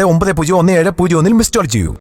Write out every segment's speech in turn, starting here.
901701 miss call ചെയ്യൂ.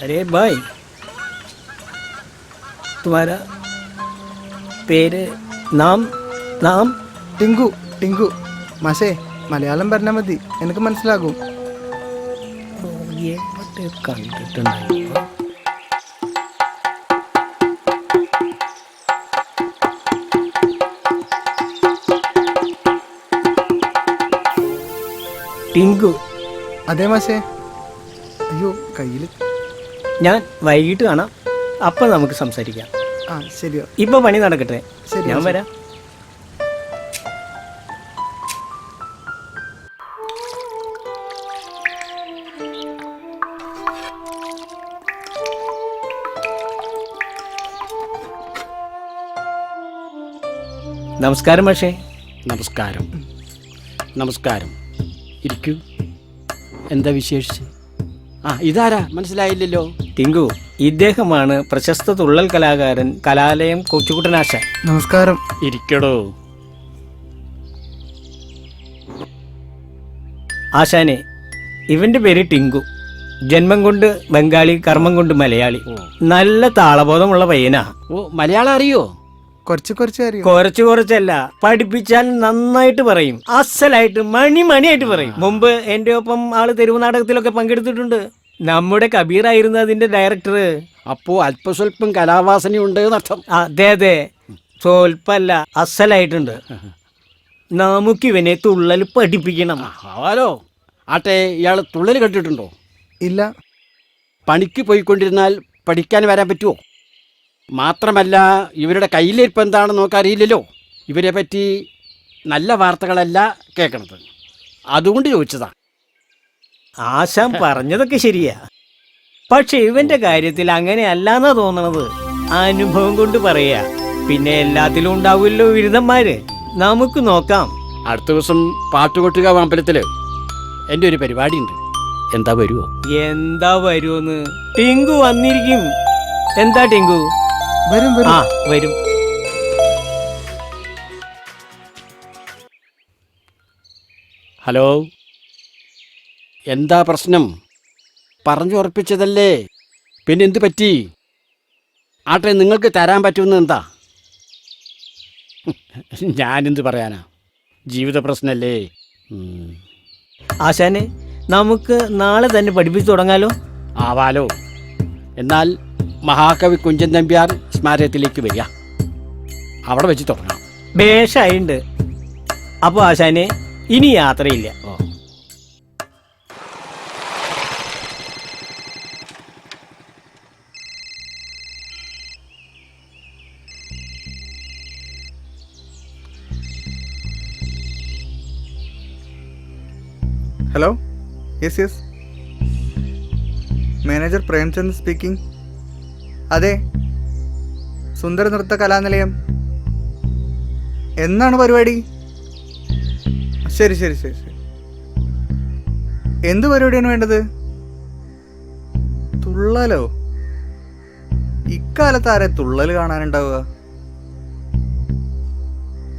अरे भाई, तुम्हारा പേര് നാം നാം ടിങ്കു ടിങ്കു മാഷേ മലയാളം പറഞ്ഞാൽ മതി, എനിക്ക് മനസ്സിലാകും. കണ്ടിട്ടുണ്ടായി. ടിങ്കു? അതെ മാഷേ. അയ്യോ കയ്യിൽ. ഞാൻ വൈകിട്ട് കാണാം, അപ്പം നമുക്ക് സംസാരിക്കാം. ആ ശരിയോ. ഇപ്പൊ പണി നടക്കട്ടെ, ശരി, ഞാൻ വരാം. നമസ്കാരം പക്ഷേ. നമസ്കാരം. നമസ്കാരം. ഇരിക്കൂ. എന്താ വിശേഷിച്ച്? ഇതാരാ, മനസ്സിലായില്ലല്ലോ? ടിങ്കു, ഇദ്ദേഹമാണ് പ്രശസ്ത തുള്ളൽ കലാകാരൻ കലാലയം കൊച്ചുകുട്ടനാശാൻ. നമസ്കാരം. ഇരിക്കടോ. ആശാനെ, ഇവന്റെ പേര് ടിങ്കു. ജന്മം കൊണ്ട് ബംഗാളി, കർമ്മം കൊണ്ട് മലയാളി. നല്ല താളബോധമുള്ള പയ്യനാ. മലയാളം അറിയോ? കുറച്ച് കുറച്ചല്ല, പഠിപ്പിച്ചാൽ നന്നായിട്ട് പറയും. അസലായിട്ട് മണിയായിട്ട് പറയും. മുമ്പ് എന്റെ ഒപ്പം ആള് തെരുവ് നാടകത്തിലൊക്കെ പങ്കെടുത്തിട്ടുണ്ട്. നമ്മുടെ കബീർ ആയിരുന്നു അതിന്റെ ഡയറക്ടർ. അപ്പോ അല്പസ്വല്പം കലാവാസനയുണ്ട് എന്നർത്ഥം. അതെ, സ്വൽപ്പല്ല, അസലായിട്ടുണ്ട്. നമുക്കിവനെ തുള്ളൽ പഠിപ്പിക്കണം. ഹലോ ആട്ടെ, ഇയാൾ തുള്ളൽ കണ്ടിട്ടുണ്ടോ? ഇല്ല. പണിക്ക് പോയിക്കൊണ്ടിരുന്നാൽ പഠിക്കാൻ വരാൻ പറ്റുമോ? മാത്രമല്ല, ഇവരുടെ കയ്യിലിരിപ്പ് എന്താണെന്ന് നോക്കറിയില്ലല്ലോ. ഇവരെ പറ്റി നല്ല വാർത്തകളല്ല കേൾക്കണത്, അതുകൊണ്ട് ചോദിച്ചതാ. ആശാൻ പറഞ്ഞതൊക്കെ ശരിയാ, പക്ഷെ ഇവന്റെ കാര്യത്തിൽ അങ്ങനെയല്ലാന്നാ തോന്നണത്. അനുഭവം കൊണ്ട് പറയാ. പിന്നെ എല്ലാത്തിലും ഉണ്ടാവുമല്ലോ വിരുദ്ധന്മാര്. നമുക്ക് നോക്കാം. അടുത്ത ദിവസം പാട്ടുകൊട്ടുകാവ് അമ്പലത്തില് എൻ്റെ ഒരു പരിപാടി ഉണ്ട്. എന്താ വരുമോ? എന്താ വരുമെന്ന്? ടിങ്കു വന്നിരിക്കും. എന്താ ടിങ്കു? വരും. ഹലോ, എന്താ പ്രശ്നം? പറഞ്ഞു ഉറപ്പിച്ചതല്ലേ, പിന്നെന്ത് പറ്റി? ആട്ടെ നിങ്ങൾക്ക് തരാൻ പറ്റുമെന്ന് എന്താ? ഞാനെന്ത് പറയാനാ, ജീവിത പ്രശ്നമല്ലേ. ആശാനെ, നമുക്ക് നാളെ തന്നെ പഠിപ്പിച്ചു തുടങ്ങാലോ? ആവാലോ. എന്നാൽ മഹാകവി കുഞ്ചൻ നമ്പ്യാർ സ്മാരകത്തിലേക്ക് വരിക, അവിടെ വെച്ച് തുടങ്ങാം. ഭേഷായിണ്ട്. അപ്പോൾ ആശാനെ, ഇനി യാത്രയില്ല. ഓ, hello, yes yes, manager Premchand speaking. അതെ, സുന്ദര നൃത്ത കലാനിലയം. എന്നാണ് പരിപാടി? ശരി ശരി ശരി ശരി. എന്ത് പരിപാടിയാണ് വേണ്ടത്? തുള്ളലോ? ഇക്കാലത്ത് ആരെ തുള്ളൽ കാണാനുണ്ടാവുക?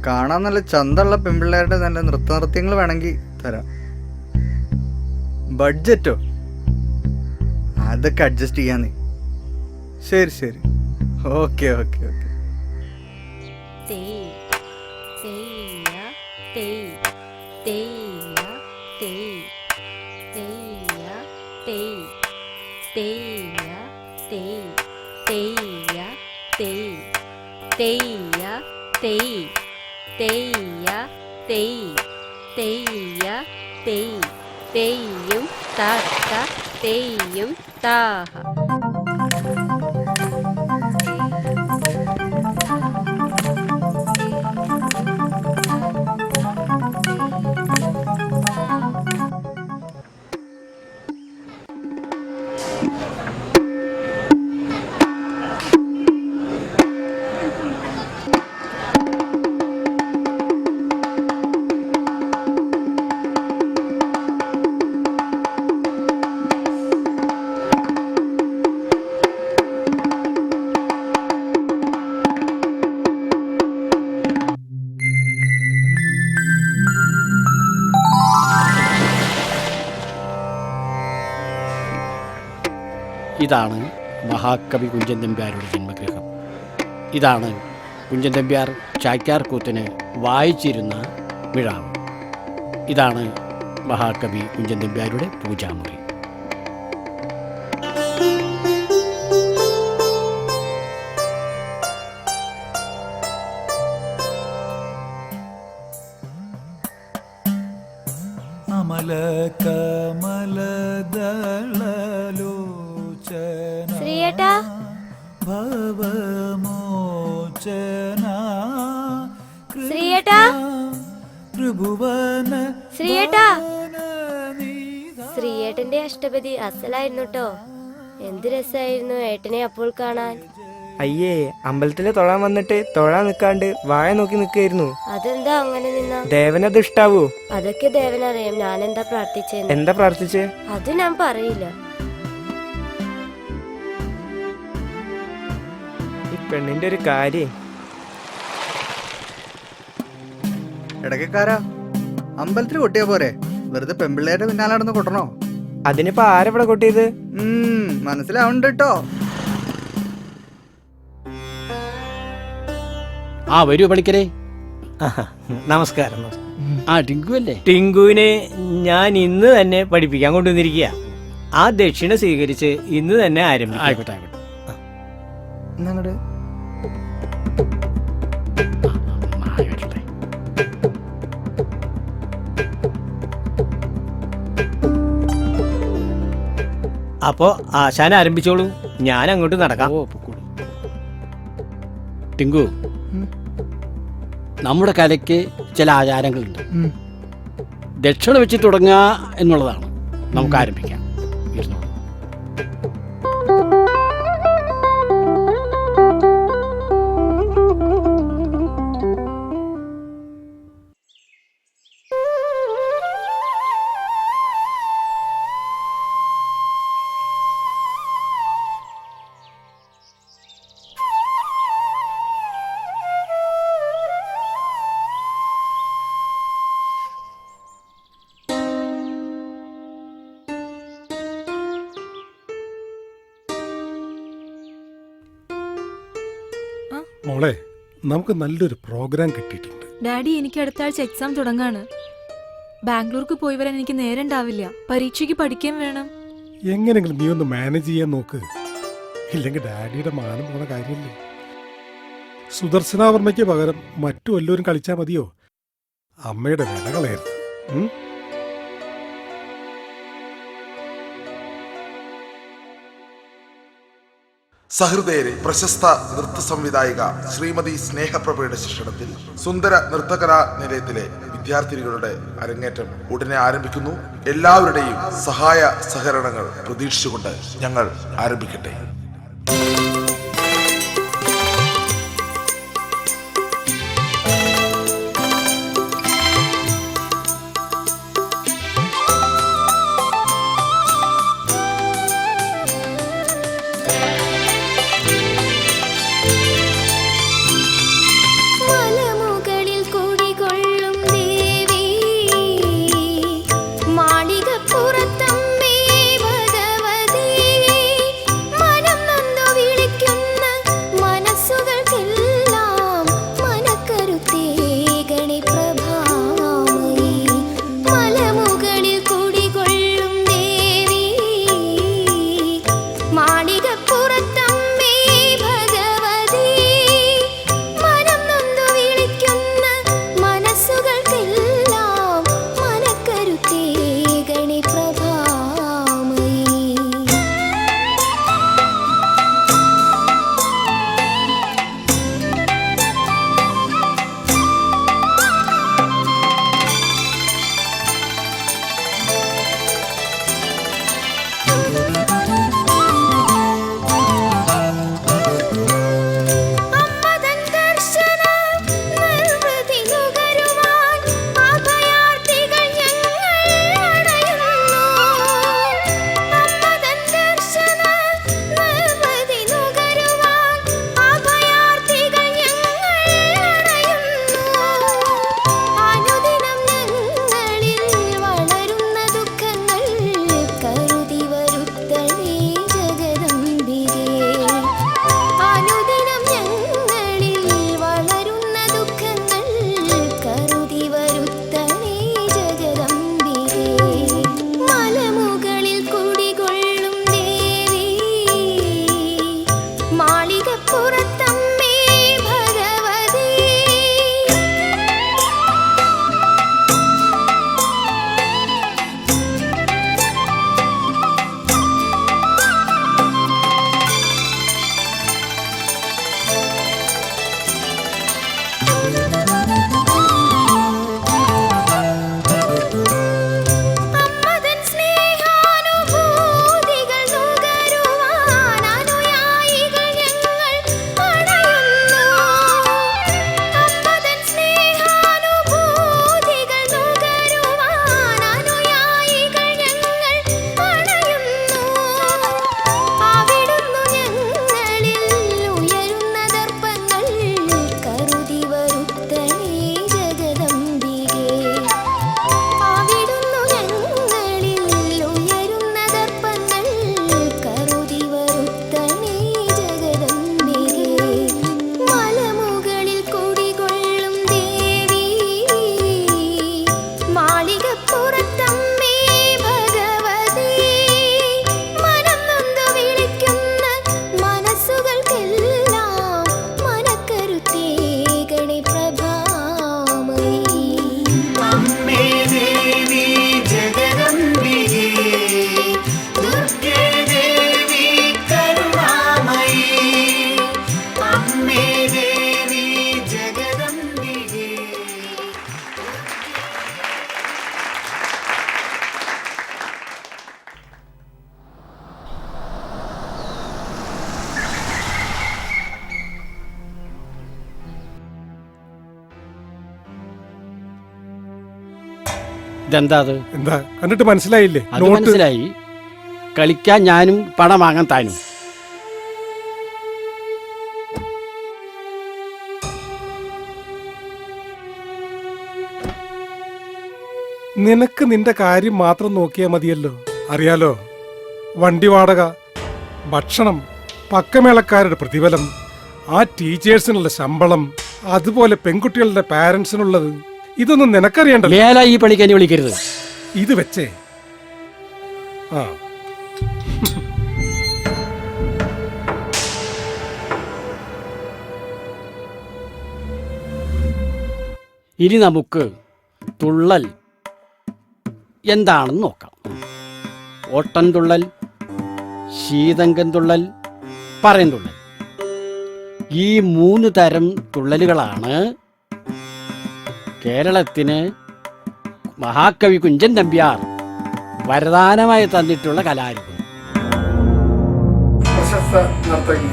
കാണാൻ നല്ല ചന്തമുള്ള പെൺപിള്ളേരുടെ നല്ല നൃത്തനൃത്യങ്ങൾ വേണമെങ്കിൽ തരാം. ബഡ്ജറ്റോ? അതൊക്കെ അഡ്ജസ്റ്റ് ചെയ്യാന്നേ. ശരി ശരി, ഓക്കെ ഓക്കെ ഓക്കെ. തെയ്യും താത്ത തെയ്യും താഹ. ഇതാണ് മഹാകവി കുഞ്ചൻ നമ്പ്യാരുടെ ജന്മഗൃഹം. ഇതാണ് കുഞ്ചൻ നമ്പ്യാർ ചാക്യാർ കൂത്തിന് വായിച്ചിരുന്ന മിഴാവ്. ഇതാണ് മഹാകവി കുഞ്ചൻ നമ്പ്യാരുടെ പൂജാമുറി. ശ്രീയേട്ടാ, ശ്രീയേട്ടാ, ശ്രീയേട്ടാ. ശ്രീയേട്ടന്റെ അഷ്ടപതി അസലായിരുന്നു കേട്ടോ. എന്ത് രസമായിരുന്നു ഏട്ടനെ അപ്പോൾ കാണാൻ. അയ്യേ, അമ്പലത്തിലെ തൊഴാൻ വന്നിട്ട് തൊഴാൻ നിൽക്കാണ്ട് വായ നോക്കി നിൽക്കായിരുന്നു. അതെന്താ അങ്ങനെ നിന്ന? ദേവനത് ഇഷ്ടാവൂ? അതൊക്കെ ദേവനറിയാം. ഞാൻ എന്താ പ്രാർത്ഥിച്ചെന്ന്. എന്താ പ്രാർത്ഥിച്ചേ? അത് ഞാൻ പറയില്ല. ഈ പെണ്ണിന്റെ ഒരു കാര്യം. ഇടയ്ക്കാരാ, അമ്പലത്തിൽ കൊട്ടിയാ പോരെ, വെറുതെ പെൺപിള്ളേരുടെ പിന്നാലെ നടന്ന് കൊട്ടണോ? അതിനിപ്പോ ആരെവിടെ കൊട്ടിയത്? മനസ്സിലാവുന്നുണ്ട് കേട്ടോ. ആ, വരൂ പണിക്കരെ. നമസ്കാരം. ആ, ടിങ്കു അല്ലേ? ടിങ്കുവിനെ ഞാൻ ഇന്ന് തന്നെ പഠിപ്പിക്കാൻ കൊണ്ടുവന്നിരിക്കുക. ആ ദക്ഷിണ സ്വീകരിച്ച് ഇന്ന് തന്നെ ആരംഭിക്കും. ആയിക്കോട്ടെ ആയിക്കോട്ടെ. എന്നങ്ങട് ആയിക്കോട്ടെ. അപ്പോ ആശാൻ ആരംഭിച്ചോളൂ, ഞാൻ അങ്ങോട്ട് നടക്കാം. ഓ, പൊക്കോളൂ. ടിങ്കു, നമ്മുടെ കലയ്ക്ക് ചില ആചാരങ്ങളുണ്ട്. ദക്ഷിണ വെച്ച് തുടങ്ങുക എന്നുള്ളതാണ്. നമുക്ക് ആരംഭിക്കാം. ഇരുന്നോളൂ. മോളെ, നമുക്ക് നല്ലൊരു പ്രോഗ്രാം കിട്ടിയിട്ടുണ്ട്. ഡാഡി, എനിക്ക് അടുത്ത ആഴ്ച എക്സാം തുടങ്ങാണ്. ബാംഗ്ലൂർക്ക് പോയി വരാൻ എനിക്ക് നേരം ഉണ്ടാവില്ല. പരീക്ഷയ്ക്ക് പഠിക്കാൻ വേണം. എങ്ങനെയെങ്കിലും നീ ഒന്ന് മാനേജ് ചെയ്യാൻ നോക്ക്. ഇല്ലെങ്കിൽ ഡാഡിയുടെ മാനം പോണ കാര്യമില്ലേ. സുദർശനാവർമ്മയ്ക്ക് പകരം മറ്റു വല്ലവരും കളിച്ചാൽ മതിയോ? അമ്മയുടെ വില കളയരുത്. സഹൃദയരെ, പ്രശസ്ത നൃത്ത സംവിധായിക ശ്രീമതി സ്നേഹപ്രഭയുടെ ശിക്ഷണത്തിൽ സുന്ദര നൃത്തകലാ നിലയത്തിലെ വിദ്യാർത്ഥിനികളുടെ അരങ്ങേറ്റം ഉടനെ ആരംഭിക്കുന്നു. എല്ലാവരുടെയും സഹായ സഹകരണങ്ങൾ പ്രതീക്ഷിച്ചുകൊണ്ട് ഞങ്ങൾ ആരംഭിക്കട്ടെ. ഇതെന്താ അത്? എന്താ കണ്ടിട്ട് മനസ്സിലായില്ലേ? അത് മനസ്സിലായി. കളിക്കാൻ ഞാനും പണം വാങ്ങാൻ താനും. നിനക്ക് നിന്റെ കാര്യം മാത്രം നോക്കിയാൽ മതിയല്ലോ. അറിയാലോ, വണ്ടി വാടക, ഭക്ഷണം, പക്കമേളക്കാരുടെ പ്രതിഫലം, ആ ടീച്ചേഴ്സിനുള്ള ശമ്പളം, അതുപോലെ പെൺകുട്ടികളുടെ പാരന്റ്സിനുള്ളത്, ഇതൊന്നും നിനക്കറിയണ്ടല്ലോ. മേല ഈ പണിക്ക് എന്നെ വിളിക്കരുത്. ഇത് വെച്ചേ ആ ഇനി നമുക്ക് തുള്ളൽ എന്താണെന്ന് നോക്കാം. ഓട്ടൻ തുള്ളൽ, ശീതങ്കൻ തുള്ളൽ, പറയൻ തുള്ളൽ, ഈ 3 തരം തുള്ളലുകളാണ് കേരളത്തിന് മഹാകവി കുഞ്ചൻ നമ്പ്യാർ വരദാനമായി തന്നിട്ടുള്ള കലാരൂപം. പ്രശസ്ത നർത്തകി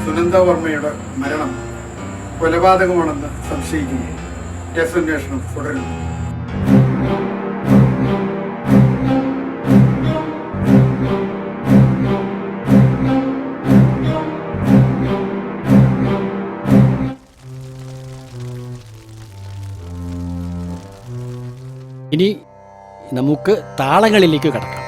സുനന്ദ വർമ്മയുടെ മരണം കൊലപാതകമാണെന്ന് സംശയിക്കുന്നു. കേസന്വേഷണം തുടരുന്നു. ഇനി നമുക്ക് താളങ്ങളിലേക്ക് കടക്കാം.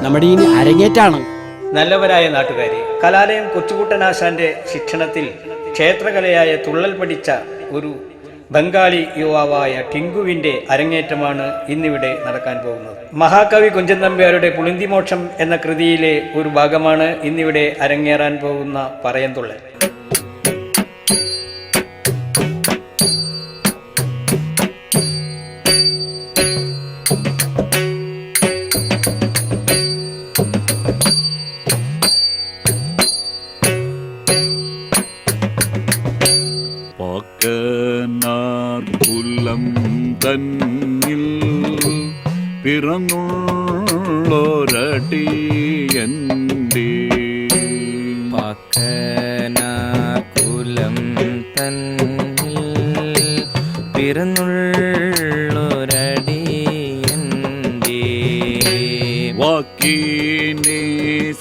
നമ്മുടെ ഇനി അരങ്ങേറ്റാണ്. നല്ലവരായ നാട്ടുകാരെ, കലാലയം കൊച്ചുകുട്ടനാശാന്റെ ശിക്ഷണത്തിൽ ക്ഷേത്രകലയായ തുള്ളൽ പഠിച്ച ഒരു ബംഗാളി യുവാവായ ടിങ്കുവിന്റെ അരങ്ങേറ്റമാണ് ഇന്നിവിടെ നടക്കാൻ പോകുന്നത്. മഹാകവി കുഞ്ചൻ നമ്പ്യാരുടെ പുളിന്തിമോക്ഷം എന്ന കൃതിയിലെ ഒരു ഭാഗമാണ് ഇന്നിവിടെ അരങ്ങേറാൻ പോകുന്ന പറയൻ തുള്ളൽ. കുലം തന്നിൽ പിറന്നുള്ളൊരടിയന്റെ കുലം തന്നിൽ പിറന്നുള്ളൊരടിയന്റെ വാക്കിനെ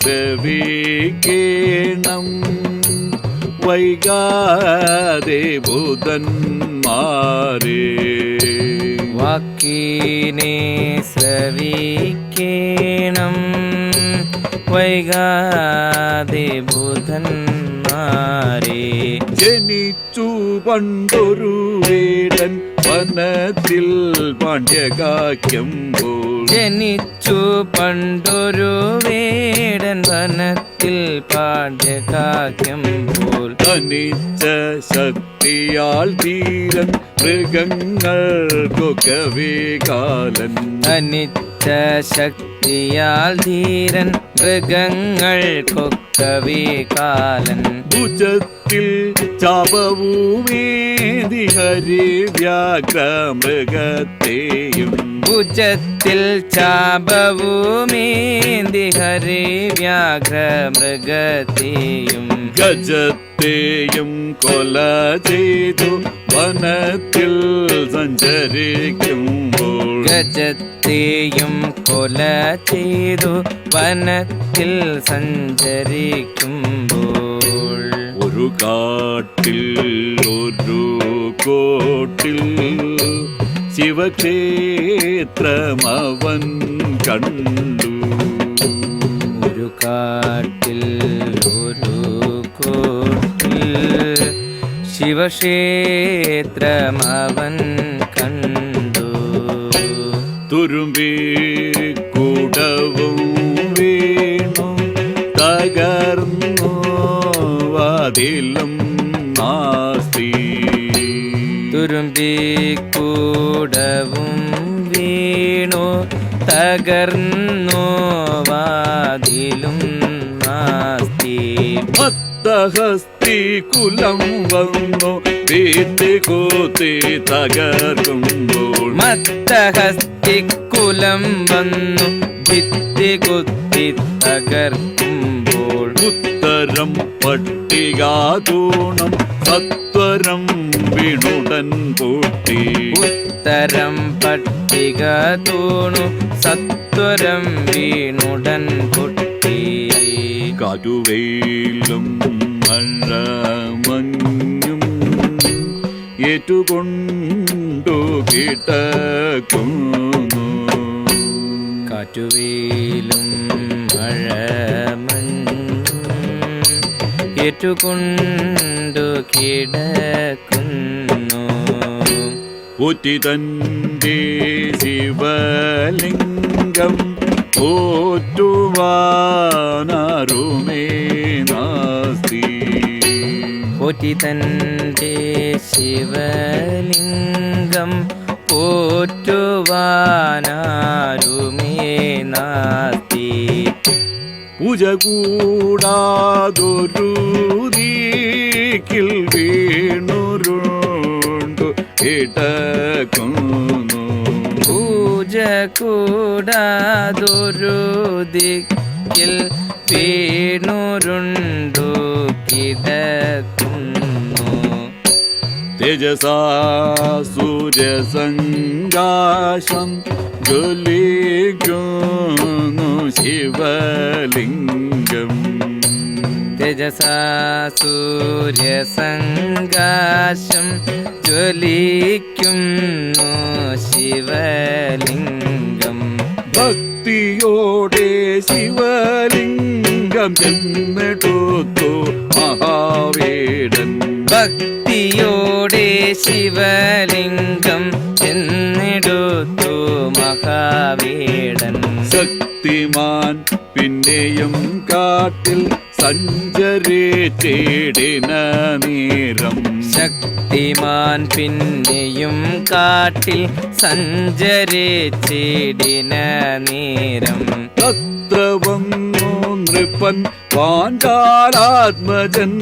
സവിക്കേണം വൈകാതെ ബുധന്മാരെ വാക്കിനെ ശ്രവിക്കേണം വൈകാതെ ബുധന്മാരെ ജനിച്ചു പണ്ടൊരു വേടൻ വനത്തിൽ പാണ്ഡ്യകാക്യമ്പോൾ ജനിച്ചു പണ്ടൊരു വേടൻ വനത്തിൽ പാണ്ഡ്യകാക്യമ്പോൾ തനിച്ച ശക്തിയാൽ ധീരൻ മൃഗങ്ങൾക്കൊക്കവേ കാലൻ തനിച്ച ശക്തിയാൽ ധീരൻ മൃഗങ്ങൾക്കൊക്കവേ കാലൻ ഭുജത്തിൽ ചാപവുമേതി ഹരിവ്യാഘ്ര മൃഗത്തെയും ഭുജത്തിൽ ചാപവുമേന്തി ഹരിവ്യാഘ്ര മൃഗത്തെയും ഗജത്തെയും കൊല ചെയ്തു വനത്തിൽ സഞ്ചരിക്കുമ്പോൾ ഗജത്തെയും കൊല ചെയ്തു വനത്തിൽ സഞ്ചരിക്കുമ്പോൾ ഒരു കാട്ടിൽ ഒരു കോട്ടിൽ ശിവക്ഷേത്രമവൻ കണ്ടു ഒരു കാട്ടിൽ ഒരു കോട്ടിൽ ശിവക്ഷേത്രമവൻ കണ്ടു തുരുമ്പി കൂടവും വീണു തകർന്നു വാതിലും നാസ്തി തുരുമ്പിക്കൂടവും വീണു തകർന്നു വാതിലും നാസ്തി ഭക്തഹസ്തി കുലം വന്നു വീട്ടി കൂത്തി തകർക്കുമ്പോൾ മത്തഹസ്തിക്കുലം വന്നു ഭിത്തി കുത്തി തകർക്കുമ്പോൾ ഉത്തരം പട്ടികാതൂണം സത്വരം വീണുടൻ പൊട്ടി. ഉത്തരം പട്ടിക തൂണു സത്വരം വീണുടൻ പൊട്ടി. കാറ്റുവെയിലും മഴ മഞ്ഞും ഏറ്റുകൊണ്ടു കിടക്കുന്നു. കാറ്റുവേലും മഴ ഏറ്റുകൊണ്ടു കിടക്കുന്നു. പോറ്റി തന്റെ ശിവലിംഗം പോറ്റുവാനാരുമേ നാസ്തി. പോറ്റി തന്റെ ശിവലിംഗം പോറ്റുവാനാരുമേ നാസ്തി. പൂജ കൂടാതൊരു ദിക്കിൽ വീണുരുണ്ടു കിടക്കുന്നു. പൂജ കൂടാതൊരു ദിക്കിൽ വീണുരുണ്ടു കിടക്കുന്നു. തേജസാ സൂര്യസങ്കാശം ജ്വലിക്കുന്നു ശിവലിംഗം. തേജസാ സൂര്യസങ്കാശം ജ്വലിക്കുന്നു ശിവലിംഗം. ഭക്തിയോടെ ശിവലിംഗം ചെന്നെടുത്തു മഹാവീരൻ. ഭക്തിയോടെ ശിവലിംഗം ചെന്നെടുത്തു മഹാവീരൻ. ശക്തിമാൻ പിന്നെയും കാട്ടിൽ സഞ്ചരിച്ചിടിന നേരം. ശക്തിമാൻ പിന്നെയും കാട്ടിൽ സഞ്ചരിച്ചിടിന നേരം. തത്ര വന്നു നൃപൻ പാഞ്ചാലാത്മജൻ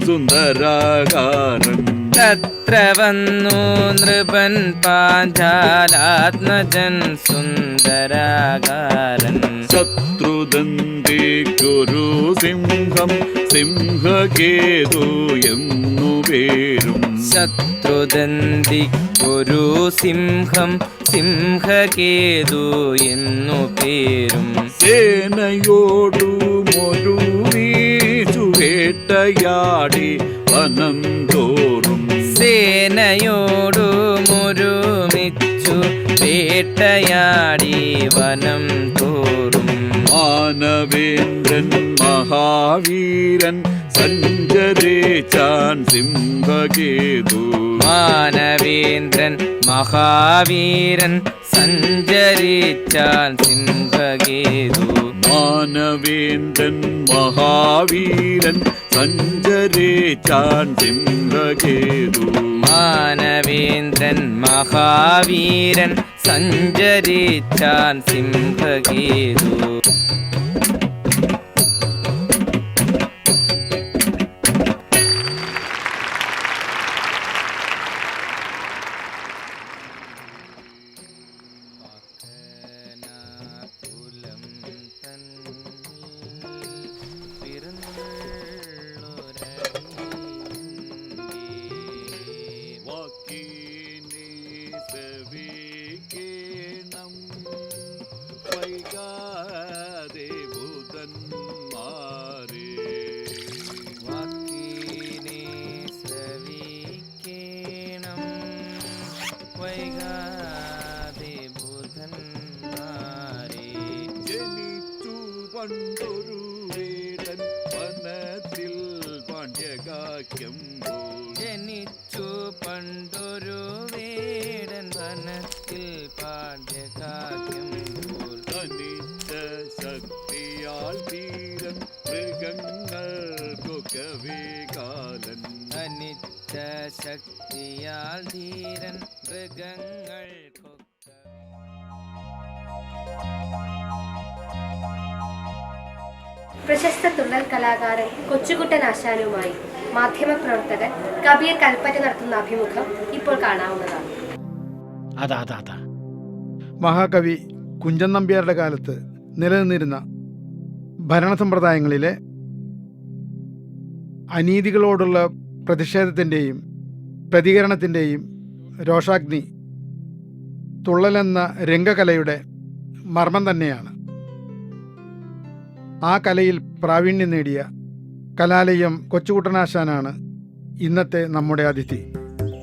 സുന്ദരാകാരൻ. തത്ര വന്നു നൃപൻ പാഞ്ചാലാത്മജൻ സുന്ദരാകാരൻ. ശത്രുദന്തിക്കൊരു സിംഹം സിംഹകേതു എന്നു പേരും. ശത്രുദന്തിക്കൊരു സിംഹം സിംഹകേതു എന്നു പേരും. സേനയോടുമൊരു വീച്ചു വേട്ടയാടി വനം തോറും. സേനയോടുമൊരുമിച്ചു വേട്ടയാടി വനം തോറും. മാനവേന്ദ്രൻ മഹാവീരൻ സഞ്ചരിച്ചാൻ സിംഹകേതു. മാനവേന്ദ്രൻ മഹാവീരൻ സഞ്ചരിച്ചാൻ സിംഹകേതു. മാനവേന്ദ്രൻ മഹാവീരൻ സഞ്ചരിച്ചാൻ സിംഹകേതു. മാനവേന്ദ്രൻ മഹാവീരൻ സഞ്ചരിച്ചാൻ സിംഹകേതു. വാക്കിനെ ശ്രവിക്കേണം വൈകാതെ ബുധന്മാരെ. വാക്കിനെ ശ്രവിക്കേണം വൈകാതെ ബുധന്മാരെ. ജനിച്ചു പണ്ടൊരു വേടൻ വനത്തിൽ പാണ്ഡ്യകാക്യം പോൽ. ജനിച്ചു പണ്ടൊരു വേടൻ വനത്തിൽ പാണ്ഡ്യകാക്യം പോൽ. തനിച്ച ശക്തിയാൽ ധീരൻ മൃഗങ്ങൾക്കൊക്കവേ കാലൻ. അനിച്ച ശക്തിയാൽ ധീരൻ മൃഗങ്ങൾക്കൊക്കെ. പ്രശസ്ത തുള്ളൽ കലാകാരൻ കൊച്ചുകുട്ടൻ ആശാനുമായി മാധ്യമപ്രവർത്തകൻ കബീർ കൽപ്പറ്റ നടത്തുന്ന അഭിമുഖം ഇപ്പോൾ കാണാവുന്നതാണ്. അതാ മഹാകവി കുഞ്ചൻ നമ്പ്യാരുടെ കാലത്ത് നിലനിന്നിരുന്ന ഭരണസമ്പ്രദായങ്ങളിലെ അനീതികളോടുള്ള പ്രതിഷേധത്തിൻ്റെയും പ്രതികരണത്തിൻ്റെയും രോഷാഗ്നി തുള്ളലെന്ന രംഗകലയുടെ മർമ്മം തന്നെയാണ്. ആ കലയിൽ പ്രാവീണ്യം നേടിയ കലാലയം കൊച്ചുകുട്ടനാശാനാണ് ഇന്നത്തെ നമ്മുടെ അതിഥി.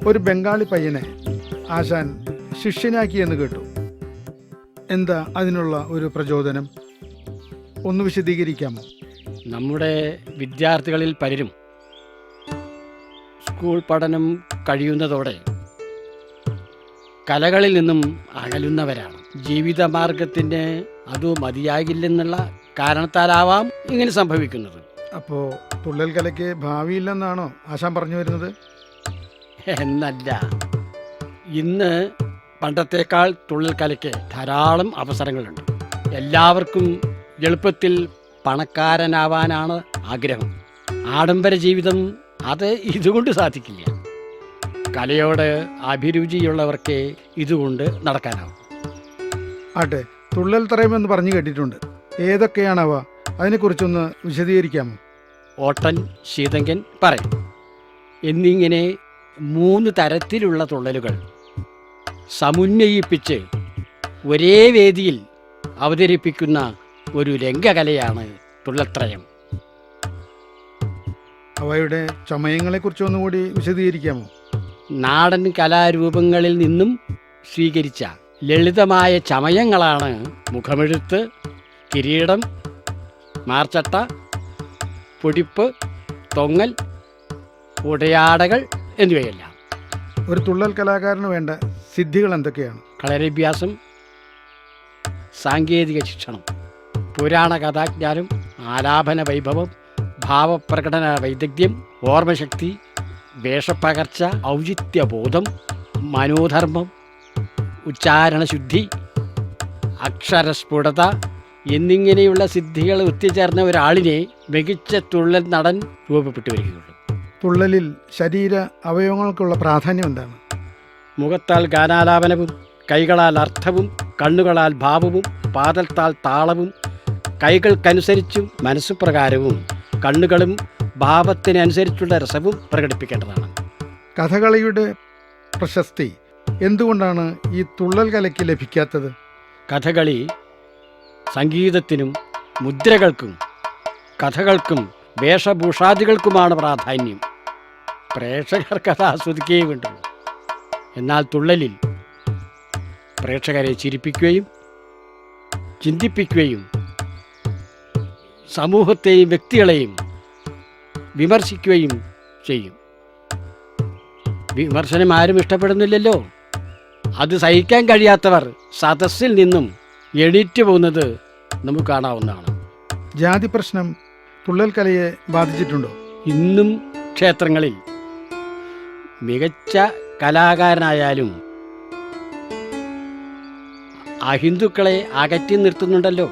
ഒരു ബംഗാളി പയ്യനെ ആശാൻ ശിഷ്യനാക്കിയെന്ന് കേട്ടു. എന്താ അതിനുള്ള ഒരു പ്രചോദനം? ഒന്ന് വിശദീകരിക്കാമോ? നമ്മുടെ വിദ്യാർത്ഥികളിൽ പലരും സ്കൂൾ പഠനം കഴിയുന്നതോടെ കലകളിൽ നിന്നും അകലുന്നവരാണ്. ജീവിതമാർഗത്തിന് അത് മതിയാകില്ലെന്നുള്ള കാരണത്താലാവാം ഇങ്ങനെ സംഭവിക്കുന്നത്. അപ്പോൾ തുള്ളൽ കലയ്ക്ക് ഭാവിയില്ലെന്നാണോ ആശാൻ പറഞ്ഞു വരുന്നത്? എന്നല്ല, ഇന്ന് പണ്ടത്തേക്കാൾ തുള്ളൽ കലയ്ക്ക് ധാരാളം അവസരങ്ങളുണ്ട്. എല്ലാവർക്കും എളുപ്പത്തിൽ പണക്കാരനാവാനാണ് ആഗ്രഹം. ആഡംബര ജീവിതം അത് ഇതുകൊണ്ട് സാധിക്കില്ല. കലയോട് അഭിരുചിയുള്ളവർക്ക് ഇതുകൊണ്ട് നടക്കാനാവും. ആട്ടെ, തുള്ളൽ തറയുമെന്ന് പറഞ്ഞു കേട്ടിട്ടുണ്ട്. ഏതൊക്കെയാണവ? അതിനെക്കുറിച്ചൊന്ന് വിശദീകരിക്കാമോ? ഓട്ടൻ, ശീതങ്കൻ, പറയും എന്നിങ്ങനെ 3 തരത്തിലുള്ള തുള്ളലുകൾ സമുന്നയിപ്പിച്ച് ഒരേ വേദിയിൽ അവതരിപ്പിക്കുന്ന ഒരു രംഗകലയാണ് തുള്ളൽത്രയം. അവയുടെ ചമയങ്ങളെക്കുറിച്ച് ഒന്നുകൂടി വിശദീകരിക്കാമോ? നാടൻ കലാരൂപങ്ങളിൽ നിന്നും സ്വീകരിച്ച ലളിതമായ ചമയങ്ങളാണ് മുഖമെഴുത്ത്, കിരീടം, മാർച്ചട്ട, പൊടിപ്പ്, തൊങ്ങൽ, ഉടയാടകൾ എന്നിവയെല്ലാം. ഒരു തുള്ളൽ കലാകാരന് വേണ്ട സിദ്ധികൾ എന്തൊക്കെയാണ്? കളരിഭ്യാസം, സാങ്കേതിക ശിക്ഷണം, പുരാണ കഥാജ്ഞാനം, ആലാപന വൈഭവം, ഭാവപ്രകടന വൈദഗ്ധ്യം, ഓർമ്മശക്തി, വേഷപ്പകർച്ച, ഔചിത്യബോധം, മനോധർമ്മം, ഉച്ചാരണശുദ്ധി, അക്ഷരസ്ഫുടത എന്നിങ്ങനെയുള്ള സിദ്ധികൾ ഒത്തുചേർന്ന ഒരാളിനെ മികച്ച തുള്ളൽ നടൻ രൂപപ്പെട്ടു വരികയുള്ളൂ. തുള്ളലിൽ ശരീര അവയവങ്ങൾക്കുള്ള പ്രാധാന്യം എന്താണ്? മുഖത്താൽ ഗാനാലാപനവും, കൈകളാൽ അർത്ഥവും, കണ്ണുകളാൽ ഭാവവും, പാദത്താൽ താളവും, കൈകൾക്കനുസരിച്ചും മനസ്സുപ്രകാരവും കണ്ണുകളും ഭാവത്തിനനുസരിച്ചുള്ള രസവും പ്രകടിപ്പിക്കേണ്ടതാണ്. കഥകളിയുടെ പ്രശസ്തി എന്തുകൊണ്ടാണ് ഈ തുള്ളൽ കലയ്ക്ക് ലഭിക്കാത്തത്? കഥകളി സംഗീതത്തിനും മുദ്രകൾക്കും കഥകൾക്കും വേഷഭൂഷാദികൾക്കുമാണ് പ്രാധാന്യം. പ്രേക്ഷകർക്കത് ആസ്വദിക്കുകയും വേണ്ടുള്ളൂ. എന്നാൽ തുള്ളലിൽ പ്രേക്ഷകരെ ചിരിപ്പിക്കുകയും ചിന്തിപ്പിക്കുകയും സമൂഹത്തെയും വ്യക്തികളെയും വിമർശിക്കുകയും ചെയ്യും. വിമർശനം ആരും ഇഷ്ടപ്പെടുന്നില്ലല്ലോ. അത് സഹിക്കാൻ കഴിയാത്തവർ സദസ്സിൽ നിന്നും എണീറ്റ് പോകുന്നത് നമുക്ക് കാണാവുന്നതാണ്. ജാതി പ്രശ്നം തുള്ളൽ കലയെ ബാധിച്ചിട്ടുണ്ടോ? ഇന്നും ക്ഷേത്രങ്ങളിൽ മികച്ച കലാകാരനായാലും അഹിന്ദുക്കളെ അകറ്റി നിർത്തുന്നുണ്ടല്ലോ.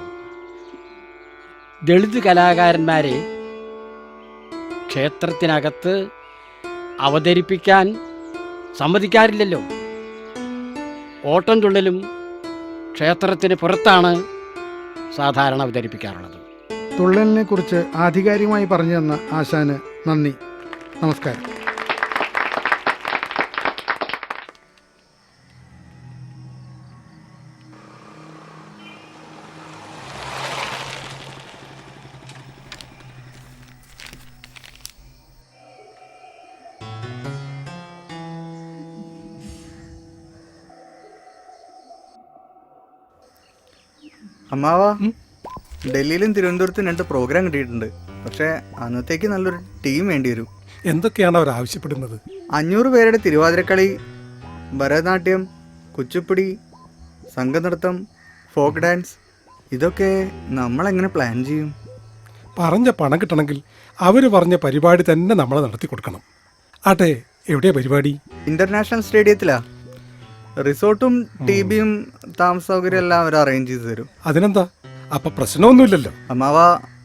ദളിത് കലാകാരന്മാരെ ക്ഷേത്രത്തിനകത്ത് അവതരിപ്പിക്കാൻ സമ്മതിക്കാറില്ലല്ലോ. ഓട്ടം തുള്ളലും ക്ഷേത്രത്തിന് പുറത്താണ് സാധാരണ അവതരിപ്പിക്കാറുള്ളത്. തുള്ളലിനെ കുറിച്ച് ആധികാരികമായി പറഞ്ഞു തന്ന ആശാന് നന്ദി. നമസ്കാരം. അമ്മാവാ, ഡൽഹിയിലും തിരുവനന്തപുരത്തും 2 പ്രോഗ്രാം കിട്ടിയിട്ടുണ്ട്. പക്ഷേ അന്നത്തേക്ക് നല്ലൊരു ടീം വേണ്ടി വരും. എന്തൊക്കെയാണ് അവർ ആവശ്യപ്പെടുന്നത്? 500 പേരുടെ തിരുവാതിരക്കളി, ഭരതനാട്യം, കുച്ചിപ്പുടി, സംഘനൃത്തം, ഫോക്ക് ഡാൻസ്. ഇതൊക്കെ നമ്മളെങ്ങനെ പ്ലാൻ ചെയ്യും? പറഞ്ഞ പണം കിട്ടണമെങ്കിൽ അവർ പറഞ്ഞ പരിപാടി തന്നെ നമ്മൾ നടത്തി കൊടുക്കണം. ആട്ടെ, എവിടെയാ പരിപാടി? ഇന്റർനാഷണൽ സ്റ്റേഡിയത്തിലാ. റിസോർട്ടും ടിബിയും താമസ സൗകര്യം എല്ലാം അവർ അറേഞ്ച് ചെയ്ത് തരും. അതിനെന്താ, അപ്പൊ പ്രശ്നമൊന്നുമില്ലല്ലോ. അമ്മാവ,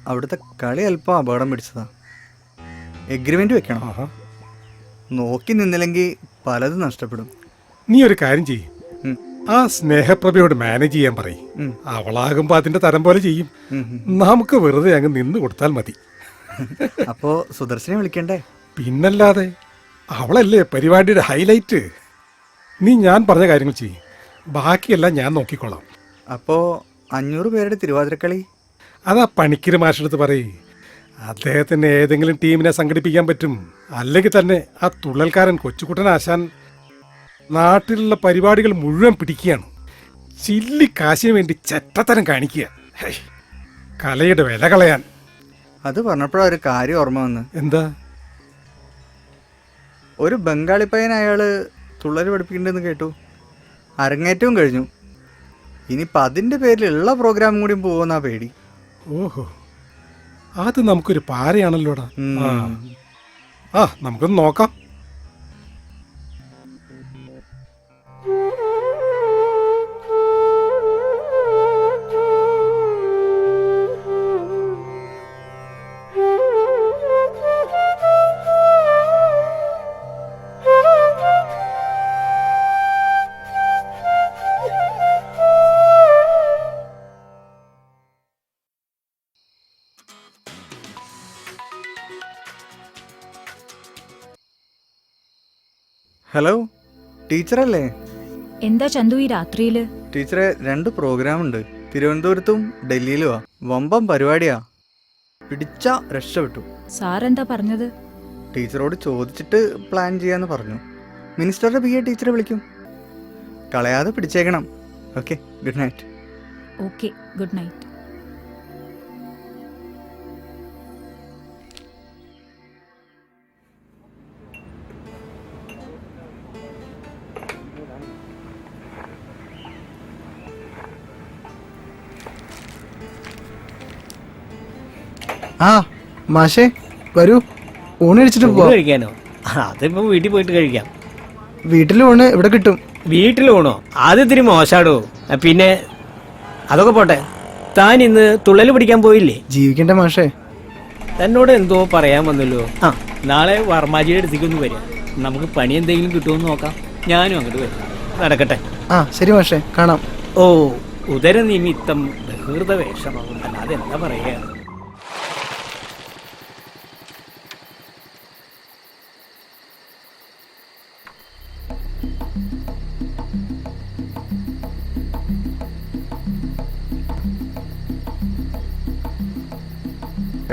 അവിടുത്തെ കളി അല്പം അപകടം പിടിച്ചതാ. എഗ്രിമെന്റ് വെക്കണം. നോക്കി നിന്നില്ലെങ്കിൽ പലതും നഷ്ടപ്പെടും. നീ ഒരു കാര്യം ചെയ്യും, ആ സ്നേഹപ്രഭയോട് മാനേജ് ചെയ്യാൻ പറയും. അവളാകുമ്പോ അതിന്റെ തരം പോലെ ചെയ്യും. നമുക്ക് വെറുതെ അങ്ങ് നിന്ന് കൊടുത്താൽ മതി. അപ്പോ സുദർശനെ വിളിക്കണ്ടേ? പിന്നല്ലാതെ, അവളല്ലേ പരിപാടിയുടെ ഹൈലൈറ്റ്. നീ ഞാൻ പറഞ്ഞ കാര്യങ്ങൾ ചെയ്യും, ബാക്കിയെല്ലാം ഞാൻ നോക്കിക്കോളാം. അപ്പോ 500 പേരുടെ തിരുവാതിരക്കളി? അതാ പണിക്കര് മാഷെടുത്ത് പറയും. അദ്ദേഹത്തിന് ഏതെങ്കിലും ടീമിനെ സംഘടിപ്പിക്കാൻ പറ്റും. അല്ലെങ്കിൽ തന്നെ ആ തുള്ളൽക്കാരൻ കൊച്ചുകുട്ടൻ ആശാൻ നാട്ടിലുള്ള പരിപാടികൾ മുഴുവൻ പിടിക്കുകയാണ്. ചില്ലി കാശിന് വേണ്ടി ചെറ്റത്തരം കാണിക്കുക. കലയുടെ വില കളയാൻ. അത് പറഞ്ഞപ്പോഴാ ഒരു കാര്യം ഓർമ്മ വന്ന്. എന്താ? ഒരു ബംഗാളി പയ്യൻ അയാള് തുള്ളൽ പഠിപ്പിക്കണ്ടെന്ന് കേട്ടു. അരങ്ങേറ്റവും കഴിഞ്ഞു. ഇനിയിപ്പോൾ അതിൻ്റെ പേരിലുള്ള പ്രോഗ്രാം കൂടി പോകുന്നാ പേടി. ഓഹോ, അത് നമുക്കൊരു പാരയാണല്ലോടാ. നമുക്കൊന്ന് നോക്കാം. ഹലോ, ടീച്ചറല്ലേ? എന്താ ചന്തു ഈ രാത്രിയില്? ടീച്ചറെ, 2 പ്രോഗ്രാം ഉണ്ട്. തിരുവനന്തപുരത്തും ഡൽഹിയിലുമാ. വമ്പം പരിപാടിയാ. പിടിച്ച രക്ഷപ്പെട്ടു. സാറെന്താ പറഞ്ഞത്? ടീച്ചറോട് ചോദിച്ചിട്ട് പ്ലാൻ ചെയ്യാന്ന് പറഞ്ഞു. മിനിസ്റ്ററുടെ PA ടീച്ചറെ വിളിക്കും. കളയാതെ പിടിച്ചേക്കണം. Okay, good night. Okay, good night. ആ മാഷേ, വരൂ, ഊണ് കഴിച്ചിട്ട് പോവാം. കഴിക്കാനോ? അതിപ്പോ വീട്ടിൽ പോയിട്ട് കഴിക്കാം. വീട്ടിൽ ഊണ് ഇവിടെ കിട്ടും. വീട്ടിൽ ഊണോ? അത് ഇത്തിരി മോശാടോ. പിന്നെ അതൊക്കെ പോട്ടെ, താൻ ഇന്ന് തുള്ളൽ പിടിക്കാൻ പോയില്ലേ? ജീവിക്കണ്ട മാഷേ. തന്നോട് എന്തോ പറയാൻ വന്നല്ലോ. നാളെ വർമാജിയുടെ അടുത്തേക്കൊന്ന് വരിക. നമുക്ക് പണി എന്തെങ്കിലും കിട്ടുമെന്ന് നോക്കാം. ഞാനും അങ്ങോട്ട് വരാം. നടക്കട്ടെ. ശരി മാഷേ, കാണാം. ഓ, ഉദരനിമിത്തം ബഹിർദ വേഷമാവും, അല്ലാതെ എന്താ പറയുക.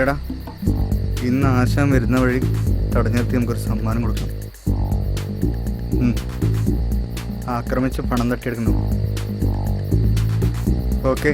എടാ, ഇന്ന് ആശാൻ വരുന്ന വഴി തടഞ്ഞെത്തി നമുക്കൊരു സമ്മാനം കൊടുക്കാം. ആക്രമിച്ച് പണം തട്ടിയെടുക്കുന്നു. ഓക്കെ.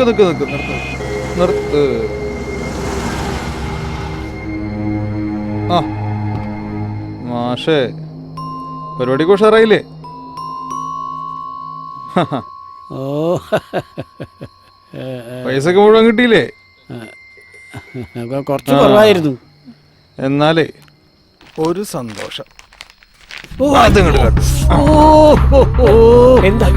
നിക്ക് നിർത്ത്. മാഷേ, പരിപാടിക്ക് ഉഷാറായില്ലേ? ഓ, പൈസക്ക് മുഴുവൻ കിട്ടിയില്ലേ? കുറച്ച് കുറവായിരുന്നു. എന്നാലേ ഒരു സന്തോഷം. എന്താ?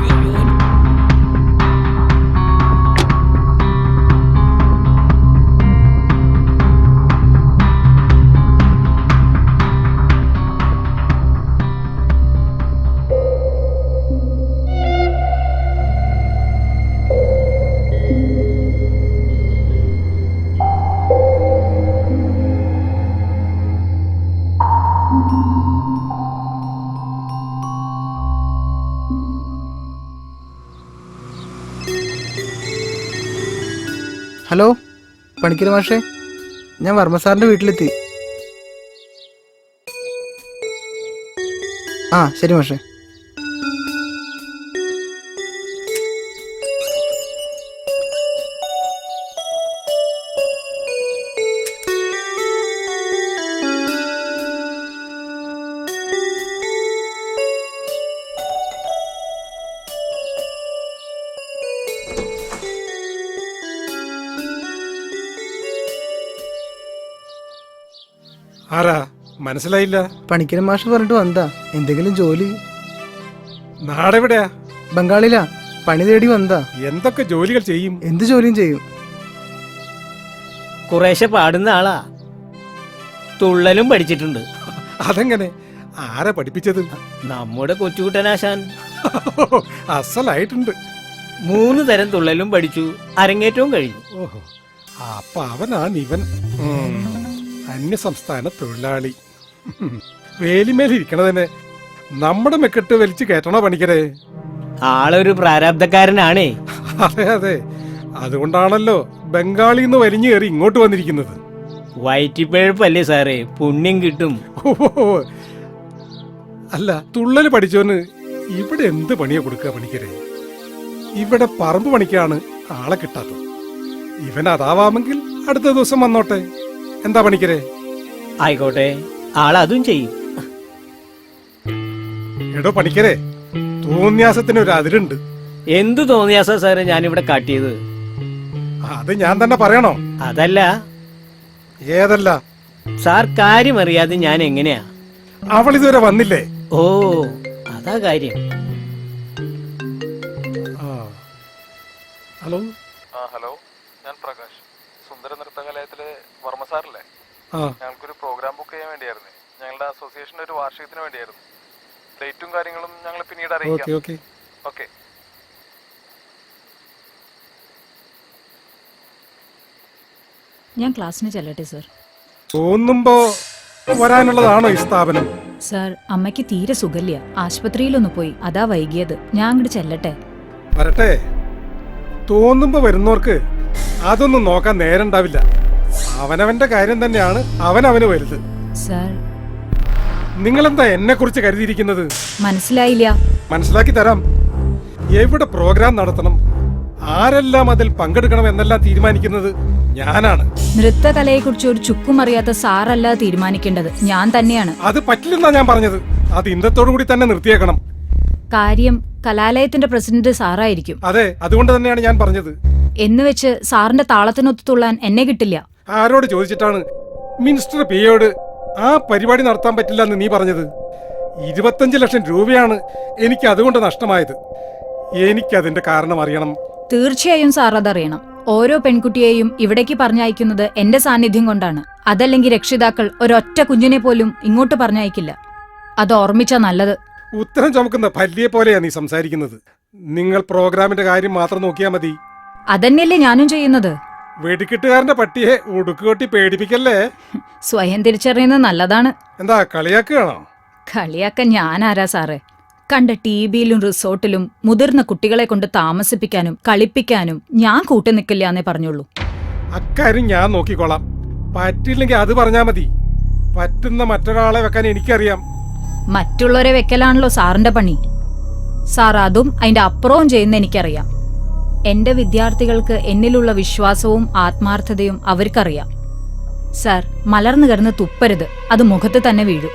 ഹലോ, പണിക്കര് മാഷേ, ഞാൻ വർമ്മ സാറിന്റെ വീട്ടിലെത്തി. ശരി മാഷേ. ആരാ മനസ്സിലായില്ല? പണിക്കരൻ മാഷ് പറഞ്ഞിട്ട് വന്നതാ. എന്തെങ്കിലും ജോലി? നാടെവിടെയാ? ബംഗാളിലാ. പണി തേടി വന്നതാ. എന്തൊക്കെ ജോലികൾ ചെയ്യും? എന്ത് ജോലിയും ചെയ്യും. കുറേശ്ശെ പാടുന്ന ആളാ, തുള്ളലും പഠിച്ചിട്ടുണ്ട്. അതെങ്ങനെ? ആരാ പഠിപ്പിച്ചത്? നമ്മുടെ കൊച്ചുകുട്ടനാശാൻ. അസലായിട്ടുണ്ട്. 3 തരം തുള്ളലും പഠിച്ചു, അരങ്ങേറ്റവും കഴിഞ്ഞു. ഓഹോ, അപ്പൊ അവനാണ് ഇവൻ. അന്യസംസ്ഥാന തൊഴിലാളി. വേലിമേലിരിക്കണതന്നെ നമ്മുടെ മെക്കെട്ട് വലിച്ചു കയറ്റണോ പണിക്കരെ? ആളൊരു പ്രാരാബ്ധക്കാരനാണേ. അതെ അതെ, അതുകൊണ്ടാണല്ലോ ബംഗാളിന്ന് വലിഞ്ഞു കയറി ഇങ്ങോട്ട് വന്നിരിക്കുന്നത്. വയറ്റിപ്പഴപ്പല്ലേ സാറേ, പുണ്യം കിട്ടും. ഓഹോ, അല്ല തുള്ളല് പഠിച്ചോന് ഇവിടെ എന്ത് പണിയാ കൊടുക്കുക പണിക്കരെ? ഇവിടെ പറമ്പ് പണിക്കാണ് ആളെ കിട്ടാത്തത്. ഇവൻ അതാവാമെങ്കിൽ അടുത്ത ദിവസം വന്നോട്ടെ. എന്താ പണിക്കരെ? ആയിക്കോട്ടെ, ആളതും ചെയ്യും. എടോ പണിക്കരെ, തോന്നിയാസത്തിന് ഒരു അതിരുണ്ട്. എന്ത് തോന്നിയാസ സാറേ ഞാനിവിടെ കാട്ടിയത്? അത് ഞാൻ തന്നെ പറയണോ? അതല്ല. ഏതല്ല? സാർ കാര്യം അറിയാതെ ഞാൻ എങ്ങനെയാ? അവൾ ഇതുവരെ വന്നില്ലേ? ഓ, അതാ കാര്യം. ഹലോ. ഹലോ, ഞാൻ പ്രകാശ്, സുന്ദര നൃത്തകലയത്തിലെ വർമ്മ സാറല്ലേ? ഞങ്ങൾക്കൊരു പ്രോഗ്രാം ബുക്ക് ചെയ്യാൻ വേണ്ടിയായിരുന്നു. ഞങ്ങളുടെ അസോസിയേഷന്റെ ഒരു വാർഷികത്തിന് വേണ്ടിയായിരുന്നു. ഡേറ്റും കാര്യങ്ങളും ഞങ്ങൾ പിന്നീട് അറിയിക്കാം. ഓക്കെ. ഞാൻ ക്ലാസ്സിന് ചെല്ലട്ടെ സർ? തോന്നുമ്പോ വരാനുള്ളതാണോ ഈ സ്ഥാപനം? സർ, അമ്മയ്ക്ക് തീരെ സുഖമില്ല. ആശുപത്രിയിലൊന്ന് പോയി, അതാ വൈകിയത്. ഞാൻ അങ്ങോട്ട് ചെല്ലട്ടെ? വരട്ടെ. തോന്നുമ്പോ വരുന്നവർക്ക് അതൊന്നും നോക്കാൻ നേരണ്ടാവില്ല. അവനവന്റെ കാര്യം തന്നെയാണ് അവനവന് വലുത്. സർ, നിങ്ങളെന്താ എന്നെ കുറിച്ച് കരുതിയിരിക്കുന്നത്? മനസ്സിലായില്ല. മനസ്സിലാക്കി തരാം. എവിടെ പ്രോഗ്രാം നടത്തണം, ആരെല്ലാം അതിൽ പങ്കെടുക്കണം എന്നെല്ലാം തീരുമാനിക്കുന്നത് ഞാനാണ്. നൃത്തകലയെക്കുറിച്ച് ഒരു ചുക്കും അറിയാത്ത സാറല്ല തീരുമാനിക്കേണ്ടത്, ഞാൻ തന്നെയാണ്. അത് പറ്റില്ലെന്നാ ഞാൻ പറഞ്ഞത്. അത് ഇന്നത്തോടു കൂടി തന്നെ നിർത്തിയേക്കണം. കാര്യം കലാലയത്തിന്റെ പ്രസിഡന്റ് സാറായിരിക്കും. അതെ, അതുകൊണ്ട് തന്നെയാണ് ഞാൻ പറഞ്ഞത്. എന്ന് വെച്ച് സാറിന്റെ താളത്തിനൊത്തു തുള്ളാൻ എന്നെ കിട്ടില്ല. ആരോട് ചോദിച്ചിട്ടാണ് മിനിസ്റ്റർ പിയോട് ആ പരിപാടി നടത്താൻ പറ്റില്ല എന്ന് നീ പറഞ്ഞത്? 25 ലക്ഷം രൂപയാണ് എനിക്ക് അതുകൊണ്ട് നഷ്ടമായത്. എനിക്കതിന്റെ കാരണം അറിയണം. തീർച്ചയായും സാർ അതറിയണം. ഓരോ പെൺകുട്ടിയെയും ഇവിടേക്ക് പറഞ്ഞയക്കുന്നത് എന്റെ സാന്നിധ്യം കൊണ്ടാണ്. അതല്ലെങ്കിൽ രക്ഷിതാക്കൾ ഒരൊറ്റ കുഞ്ഞിനെ പോലും ഇങ്ങോട്ട് പറഞ്ഞയക്കില്ല. അത് ഓർമ്മിച്ചാ നല്ലത്. ഉത്തരം ചുമക്കുന്ന പല്ലിയെ പോലെയാ നീ സംസാരിക്കുന്നത്. നിങ്ങൾ പ്രോഗ്രാമിന്റെ കാര്യം മാത്രം നോക്കിയാ മതി. അതന്നെയല്ലേ ഞാനും ചെയ്യുന്നത്. വെടിക്കെട്ടുകാരന്റെ പട്ടിയെ ഉടുക്കുകെട്ടി പേടിപ്പിക്കല്ലേ. സ്വയം തിരിച്ചറിയുന്നത് നല്ലതാണ്. എന്താ കളിയാക്കുകയാണോ? കളിയാക്കാൻ ഞാനാരാ സാറേ? കണ്ട ടിവിയിലും റിസോർട്ടിലും മുതിർന്ന കുട്ടികളെ കൊണ്ട് താമസിപ്പിക്കാനും കളിപ്പിക്കാനും ഞാൻ കൂട്ടി നിൽക്കില്ല എന്നേ പറഞ്ഞുള്ളൂ. അക്കാര്യം ഞാൻ നോക്കിക്കോളാം. പറ്റില്ലെങ്കിൽ അത് പറഞ്ഞാ മതി. പറ്റുന്ന മറ്റൊരാളെ വെക്കാൻ എനിക്കറിയാം. മറ്റുള്ളവരെ വെക്കലാണല്ലോ സാറിന്റെ പണി. സാർ അതും അതിന്റെ അപ്പുറവും ചെയ്യുന്ന എനിക്കറിയാം. എന്റെ വിദ്യാർത്ഥികൾക്ക് എന്നിലുള്ള വിശ്വാസവും ആത്മാർത്ഥതയും അവർക്കറിയാം. സാർ, മലർന്നു കിടന്ന് തുപ്പരുത്, അത് മുഖത്ത് തന്നെ വീഴും.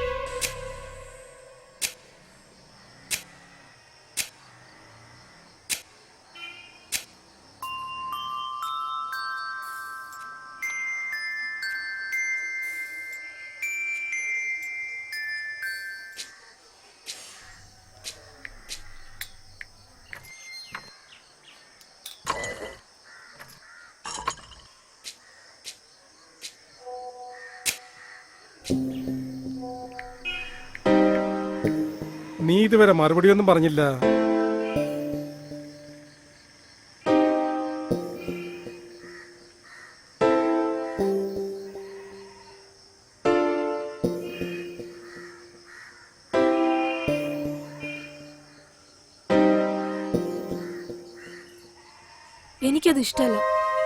നീ ഇതുവരെ മറുപടിയൊന്നും പറഞ്ഞില്ല. എനിക്കത് ഇഷ്ടമല്ല.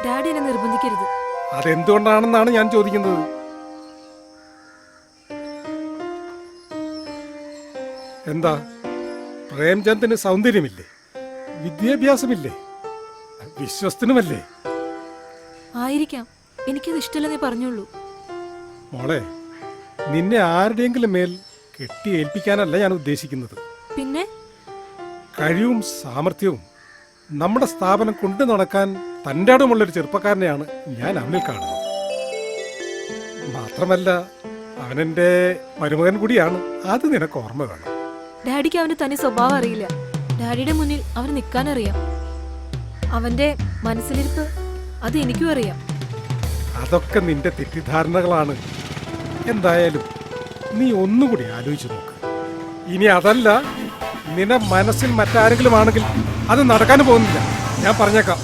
ഡാഡി എന്നെ നിർബന്ധിക്കരുത്. അതെന്തുകൊണ്ടാണെന്നാണ് ഞാൻ ചോദിക്കുന്നത്. എന്താ, പ്രേംചന്ദിന് സൗന്ദര്യമില്ലേ? വിദ്യാഭ്യാസമില്ലേ? വിശ്വസ്തനുമല്ലേ? ആയിരിക്കാം. എനിക്കത് ഇഷ്ടമല്ലെന്നേ പറഞ്ഞുള്ളൂ. മോളെ, നിന്നെ ആരുടെയെങ്കിലും മേൽ കെട്ടിയേൽപ്പിക്കാനല്ല ഞാൻ ഉദ്ദേശിക്കുന്നത്. പിന്നെ കഴിവും സാമർഥ്യവും നമ്മുടെ സ്ഥാപനം കൊണ്ടു നടക്കാൻ തൻ്റെ അടുമുള്ളൊരു ചെറുപ്പക്കാരനെയാണ് ഞാൻ അവനിൽ കാണുന്നത്. മാത്രമല്ല അവനെന്റെ മരുമകൻ കൂടിയാണ്. അത് നിനക്ക് ഓർമ്മ വേണം. ഡാഡിക്ക് അവന്റെ തനി സ്വഭാവം അറിയില്ല. ഡാഡിയുടെ മുന്നിൽ അവന് നിൽക്കാനറിയാം. അവന്റെ മനസ്സിലിരിപ്പ് അത് എനിക്കും അറിയാം. അതൊക്കെ നിന്റെ തെറ്റിദ്ധാരണകളാണ്. എന്തായാലും നീ ഒന്നുകൂടി ആലോചിച്ച് നോക്ക്. ഇനി അതല്ല, നിന്റെ മനസ്സിൽ മറ്റാരെങ്കിലും ആണെങ്കിൽ അത് നടക്കാനും പോകുന്നില്ല. ഞാൻ പറഞ്ഞേക്കാം.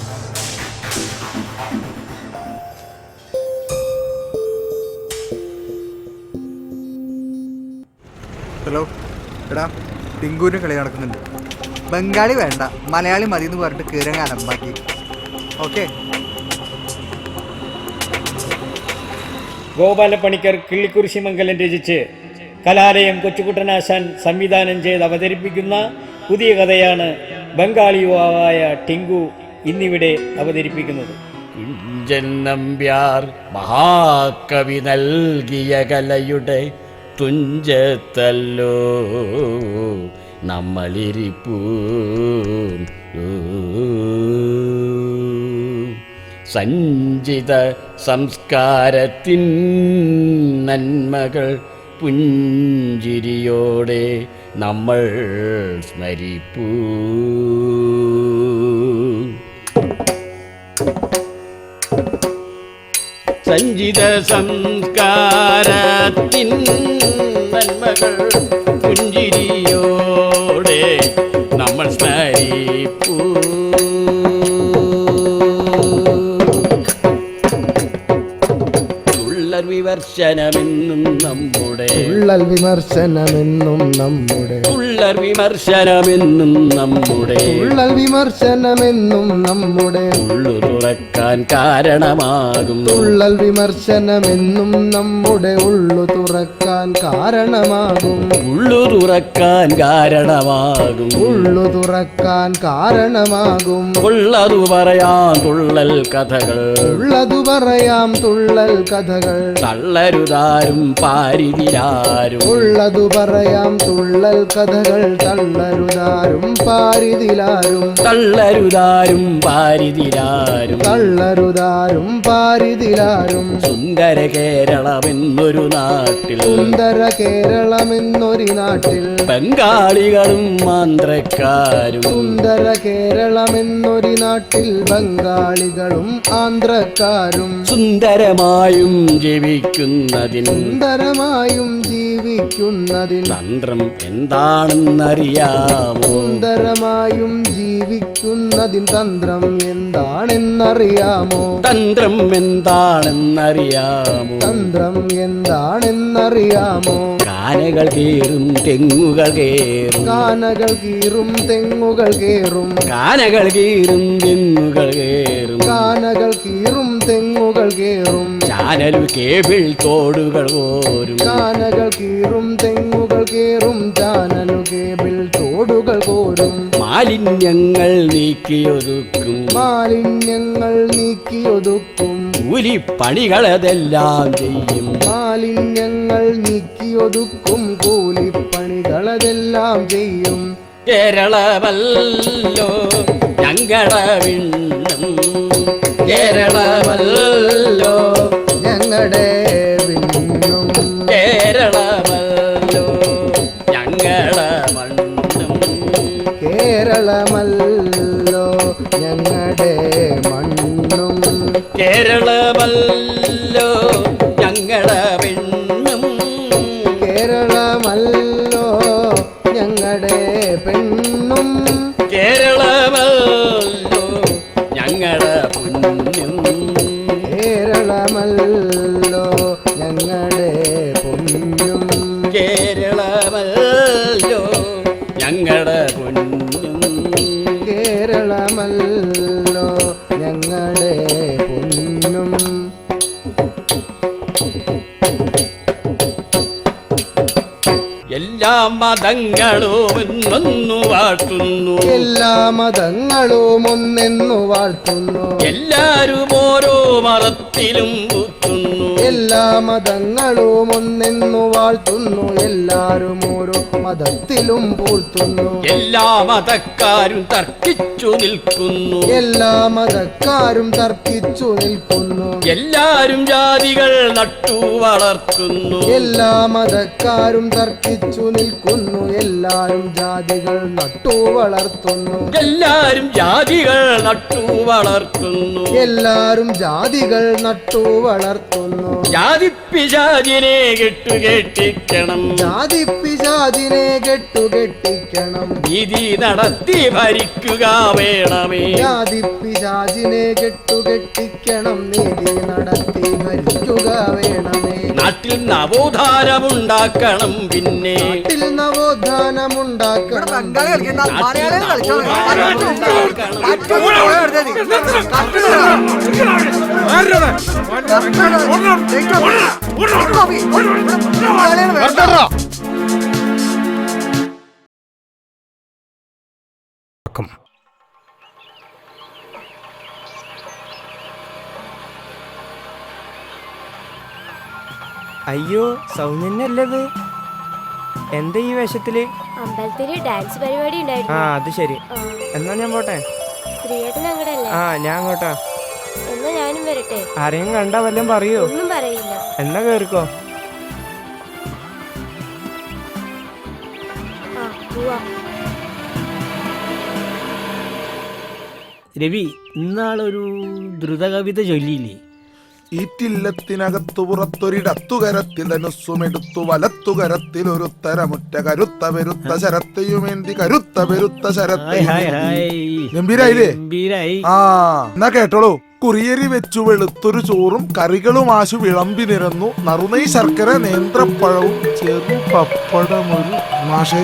ഹലോ, എടാ ടിങ്കുവിന് കളി നടക്കുന്നുണ്ട്. ബംഗാളി വേണ്ട, മലയാളി മതി എന്ന് പറഞ്ഞിട്ട് കീരങ്ങ അലമ്പാക്കി. ഓക്കെ. ഗോപാലപ്പണിക്കർ കിള്ളിക്കുരിശിമംഗലം രചിച്ച് കലാലയം കൊച്ചുകുട്ടനാശാൻ സംവിധാനം ചെയ്ത് അവതരിപ്പിക്കുന്ന പുതിയ കഥയാണ് ബംഗാളി യുവാവായ ടിങ്കു ഇന്നിവിടെ അവതരിപ്പിക്കുന്നത്. കുഞ്ചൻ നമ്പ്യാർ മഹാകവി നൽകിയ കലയുടെ തുഞ്ചത്തല്ലോ നമ്മളിരിപ്പൂ. സഞ്ചിത സംസ്കാരത്തിൻ നന്മകൾ പുഞ്ചിരിയോടെ നമ്മൾ സ്മരിപ്പൂ. സഞ്ചിത സംസ്കാരത്തിൻ നന്മകൾ പുഞ്ചിരിയോടെ നമ്മൾ സ്മരിപ്പൂ. വിമർശനമെന്നും നമ്മുടെ വിമർശനമെന്നും നമ്മുടെ വിമർശനമെന്നും നമ്മുടെ വിമർശനമെന്നും നമ്മുടെ ഉള്ളു തുറക്കാൻ കാരണമാകും. വിമർശനമെന്നും നമ്മുടെ ഉള്ളു തുറക്കാൻ കാരണമാകും. ഉള്ളു തുറക്കാൻ കാരണമാകും. ഉള്ളു തുറക്കാൻ കാരണമാകും. ഉള്ളതു പറയാം തുള്ളൽ കഥകൾ. ഉള്ളതു പറയാം തുള്ളൽ കഥകൾ. തള്ളരുതാരും പാരിതിലാരും. ഉള്ളതു പറയാം തുള്ളൽ കഥകൾ. തള്ളരുതാരും പാരിതിലാരും. തള്ളരുതാരും പാരിതിലാരും. തള്ളരുതാരും പാരിതിലാരും. സുന്ദര കേരളമെന്നൊരു നാട്ടിൽ. സുന്ദര കേരളമെന്നൊരു നാട്ടിൽ. ബംഗാളികളും ആന്ധ്രക്കാരും. സുന്ദര കേരളമെന്നൊരു നാട്ടിൽ. ബംഗാളികളും ആന്ധ്രക്കാരും. സുന്ദരമായും ജീവിക്കുന്നതിൻ. സുന്ദരമായും ജീവിക്കുന്നതിൻ. തന്ത്രം എന്താണെന്നറിയാമോ? സുന്ദരമായും ജീവിക്കുന്നതിൻ തന്ത്രം എന്താണെന്നറിയാമോ? തന്ത്രം എന്താണെന്നറിയാമോ? തന്ത്രം എന്താണെന്നറിയാമോ? കാനകൾ കീറും തെങ്ങുകൾ കേറും. കാനകൾ കീറും തെങ്ങുകൾ കേറും. കാനകൾ കീറും തെങ്ങുകൾ കേറും. കാനകൾ കീറും തെങ്ങുകൾ കേറും. ചാനലു കേബിൾ തോടുകൾ കോരും. കാനകൾ കീറും തെങ്ങുകൾ കേറും. ചാനലു കേബിൾ തോടുകൾ കോരും. മാലിന്യങ്ങൾ നീക്കിയൊതുക്കും. മാലിന്യങ്ങൾ നീക്കിയൊതുക്കും. കൂലിപ്പണികളതെല്ലാം ചെയ്യും. മാലിന്യങ്ങൾ നീക്കിയൊതുക്കും. കൂലിപ്പണികളതെല്ലാം ചെയ്യും. കേരളമല്ലോ ഞങ്ങളുടെ വിണ്ണം. കേരളമല്ലോ ഞങ്ങളുടെ വിണ്ണും. കേരളമല്ലോ ഞങ്ങളുടെ മണ്ണും. കേരളമല്ലോ ഞങ്ങളുടെ മണ്ണും. കേരളമല്ലോ ഞങ്ങളുടെ പെണ്ണും. കേരളമല്ലോ ഞങ്ങളുടെ പെണ്ണും. കേരളമല്ലോ ഞങ്ങളുടെ പുണ്യം. കേരളമല്ലോ ഞങ്ങളുടെ പൊന്നും. കേരളമല്ലോ ഞങ്ങളുടെ പൊന്നും. കേരളമല്ലോ ഞങ്ങളുടെ പൊന്നും. എല്ലാ മതങ്ങളും ഒന്നു വാഴ്ത്തുന്നു. എല്ലാ മതങ്ങളും ഒന്നെന്നു വാഴ്ത്തുന്നു. എല്ലാരും ഓരോ മതത്തിലും പുത്തുന്നു. എല്ലാ മതങ്ങളും ഒന്നെന്നു വാഴ്ത്തുന്നു, എല്ലാരും ഓരോ മതത്തിലും പൂഴ്ത്തുന്നു. എല്ലാ മതക്കാരും തർക്കിച്ചു നിൽക്കുന്നു, എല്ലാ മതക്കാരും തർക്കിച്ചു നിൽക്കുന്നു. എല്ലാരും ജാതികൾ നട്ടു വളർത്തുന്നു, എല്ലാ മതക്കാരും തർക്കിച്ചു നിൽക്കുന്നു, എല്ലാരും ജാതികൾ നട്ടു വളർത്തുന്നു. എല്ലാരും ജാതികൾ നട്ടു വളർത്തുന്നു, എല്ലാരും ജാതികൾ നട്ടു വളർത്തുന്നു. ജാതിപ്പിശാചിനെ കെട്ടുകെട്ടിക്കണം, ജാതിപ്പിശാചിനെ കെട്ടുകെട്ടിക്കണം. നീതി നടത്തി ഭരിക്കുക വേണമേ. ജാതിപ്പിശാചിനെ കെട്ടുകെട്ടിക്കണം, നീതി നടത്തി ഭരിക്കുക വേണമേ. നാട്ടിൽ നവോത്ഥാനമുണ്ടാക്കണം, പിന്നെ നാട്ടിൽ നവോത്ഥാനമുണ്ടാക്കണം. അയ്യോ, സൗജന്യല്ലത്. എന്താ ഈ വേഷത്തില്? അമ്പലത്തില് ഡാൻസ് പരിപാടി ഉണ്ടായിരുന്നു. ആ, അത് ശരി. എന്നാ ഞാൻ പോട്ടെ. ശ്രീയേട്ടൻ അങ്ങടല്ലേ? ആ, ഞാൻ അങ്ങോട്ടാ. എന്നാ ഞാനും വരട്ടെ. ആരെയും കണ്ടാ വല്ലതും പറയോ? ഒന്നും പറയില്ല. എന്നാ കേറിക്കോ. രവി, ഇന്നാളൊരു ദ്രുതകവിത ചൊല്ലിയില്ലേ? ഈറ്റില്ലത്തിനകത്തു പുറത്തൊരിടത്തുകരത്തിൽ ധനുസ്സുമെടുത്തു വലത്തുകരത്തിൽ ഒരു തരമുറ്റ കരുത്ത പെരുത്ത ശരത്തെയുമേന്തി കരുത്ത പെരുത്ത ശരത്തെയുംബീരായില്ലേ? ആ, എന്നാ കേട്ടോളൂ. കുറിയരി വെച്ചു വെളുത്തൊരു ചോറും കറികളും ആശു വിളമ്പി നിരന്നു, നറുനെയ് ശർക്കര നേന്ത്രപ്പഴവും ചെറു പപ്പടമൊരു. മാഷേ,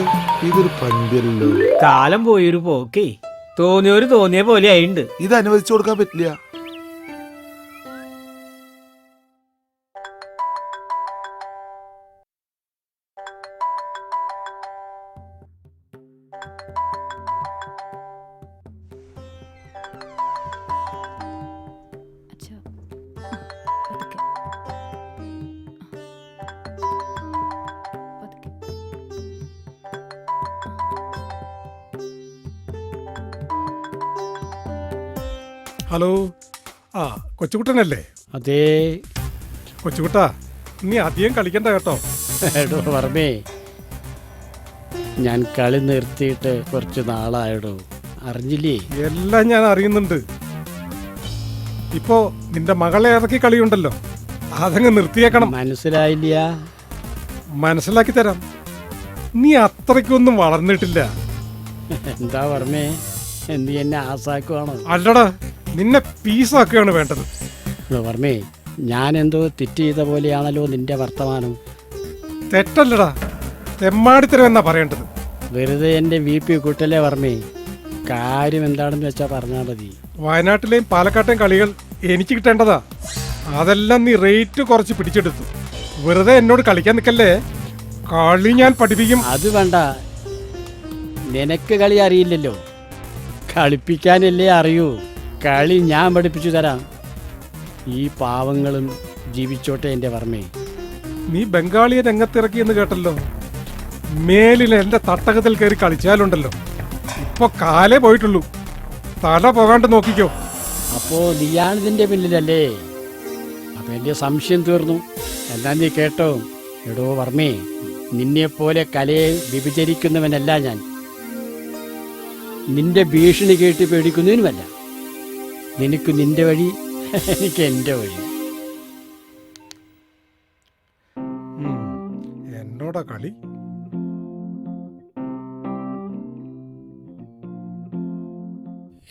ഇതൊരു പന്തിയല്ലോ. കാലം പോയൊരു പോക്കേ, തോന്നിയൊരു തോന്നിയ പോലെ ആയിണ്ട്. ഇത് അനുവദിച്ചു കൊടുക്കാൻ പറ്റില്ല. ഹലോ, ആ കൊച്ചുകുട്ടനല്ലേ? അതേ. കൊച്ചുകുട്ടാ, നീ അധികം കളിക്കണ്ട കേട്ടോ. എടോ വർമ്മേ, ഞാൻ കളി നിർത്തിയിട്ട് കുറച്ച് നാളായടോ, അറിഞ്ഞില്ലേ? എല്ലാം ഞാൻ അറിയുന്നുണ്ട്. ഇപ്പോ നിന്റെ മകളെ ഇറക്കി കളിയുണ്ടല്ലോ, അതങ്ങ് നിർത്തിയേക്കണം. മനസ്സിലായില്ല? മനസ്സിലാക്കി തരാം. നീ അത്രയ്ക്കൊന്നും വളർന്നിട്ടില്ല. എന്താ വർമ്മേ, നീ എന്നെ ആസാക്കുവാണോ? അല്ലടാ, നിന്നെ പീസാക്കുകയാണ് വേണ്ടത്. വർമ്മേ, ഞാൻ എന്തോ തെറ്റ് ചെയ്ത പോലെയാണല്ലോ നിന്റെ വർത്തമാനം. തെറ്റല്ലടാ, തെമ്മാടിത്തരം എന്നാ പറയേണ്ടത്. വെറുതെ എൻ്റെ VP കൂട്ടല്ലേ വർമ്മേ. കാര്യം എന്താണെന്ന് വെച്ചാൽ പറഞ്ഞാൽ മതി. വയനാട്ടിലെയും പാലക്കാട്ടെയും കളികൾ എനിക്ക് കിട്ടേണ്ടതാ. അതെല്ലാം നീ റേറ്റ് കുറച്ച് പിടിച്ചെടുത്തു. വെറുതെ എന്നോട് കളിക്കാൻ നിൽക്കല്ലേ, കളി ഞാൻ പഠിപ്പിക്കും. അത് വേണ്ട, നിനക്ക് കളി അറിയില്ലല്ലോ, കളിപ്പിക്കാനല്ലേ അറിയൂ. കളി ഞാൻ പഠിപ്പിച്ചു തരാം. ഈ പാവങ്ങളും ജീവിച്ചോട്ടെ എൻ്റെ വർമ്മേ. നീ ബംഗാളിയെ രംഗത്തിറക്കിയെന്ന് കേട്ടല്ലോ. മേലിൽ എൻ്റെ തട്ടകത്തിൽ കയറി കളിച്ചാലുണ്ടല്ലോ, ഇപ്പൊ കാലേ പോയിട്ടുള്ളൂ. തല പോകാണ്ട് നോക്കിക്കോ. അപ്പോ നീയാണ് ഇതിൻ്റെ പിന്നിലല്ലേ? അപ്പൊ എൻ്റെ സംശയം തീർന്നു. എന്നാ നീ കേട്ടോ. എടോ വർമ്മേ, നിന്നെപ്പോലെ കലയെ വിഭജിക്കുന്നവനല്ല ഞാൻ. നിന്റെ ഭീഷണി കേട്ട് പേടിക്കുന്നതിനുമല്ല. നിനക്ക് നിന്റെ വഴി, എനിക്ക് എൻ്റെ വഴി. എന്നോടാ കളി?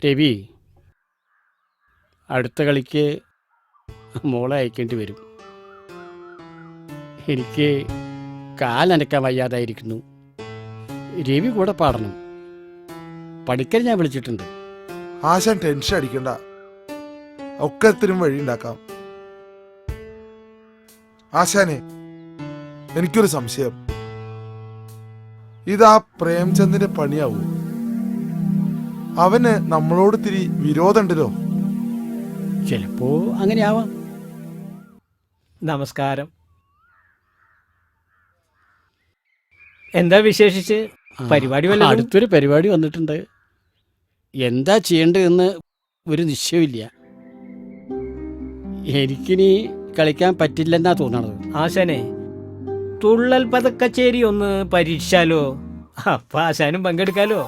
രവി, അടുത്ത കളിക്ക് മോളെ അയക്കേണ്ടി വരും. എനിക്ക് കാലനക്കാൻ വയ്യാതായിരിക്കുന്നു. രവി കൂടെ പാടണം. പഠിക്കൽ ഞാൻ വിളിച്ചിട്ടുണ്ട്. ആശാൻ ടെൻഷൻ അടിക്കണ്ട, ഒക്കത്തിനും വഴി ഉണ്ടാക്കാം. ആശാനെ, എനിക്കൊരു സംശയം. ഇതാ പ്രേംചന്ദിന്റെ പണിയാവൂ? അവന് നമ്മളോട് തിരി വിരോധമുണ്ടല്ലോ. ചിലപ്പോ അങ്ങനെയാവാം. നമസ്കാരം. എന്താ വിശേഷിച്ച് പരിപാടി വല്ലതും? അടുത്തൊരു പരിപാടി വന്നിട്ടുണ്ട്. എന്താ ചെയ്യേണ്ടതെന്ന് ഒരു നിശ്ചയമില്ല. എനിക്കിനി കളിക്കാൻ പറ്റില്ലെന്നാ തോന്നണത്. ആശാനെ, തുള്ളൽ പതക്കച്ചേരി ഒന്ന് പരീക്ഷിച്ചാലോ? അപ്പൊ ആശാനും പങ്കെടുക്കാലോ?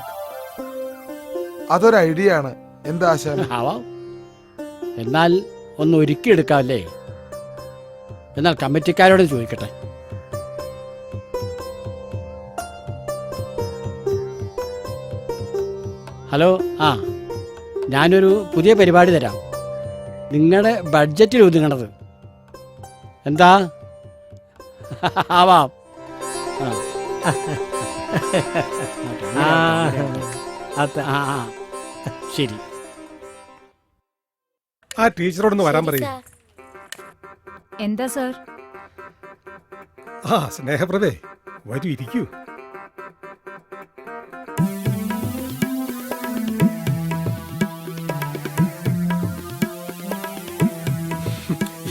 അതൊരു ഐഡിയ ആണ്. എന്താ ആശാൻ? ആവാം. എന്നാൽ ഒന്ന് ഒരുക്കിയെടുക്കാമല്ലേ? എന്നാൽ കമ്മിറ്റിക്കാരോട് ചോദിക്കട്ടെ. ഹലോ, ഞാനൊരു പുതിയ പരിപാടി തരാം. നിങ്ങളുടെ ബഡ്ജറ്റിൽ ഒതുങ്ങണത്. എന്താ? ആവാം. ശരി. ആ ടീച്ചറോടൊന്ന് വരാൻ പറയും. എന്താ സർ? സ്നേഹപ്രഭേ, വരൂ, ഇരിക്കൂ.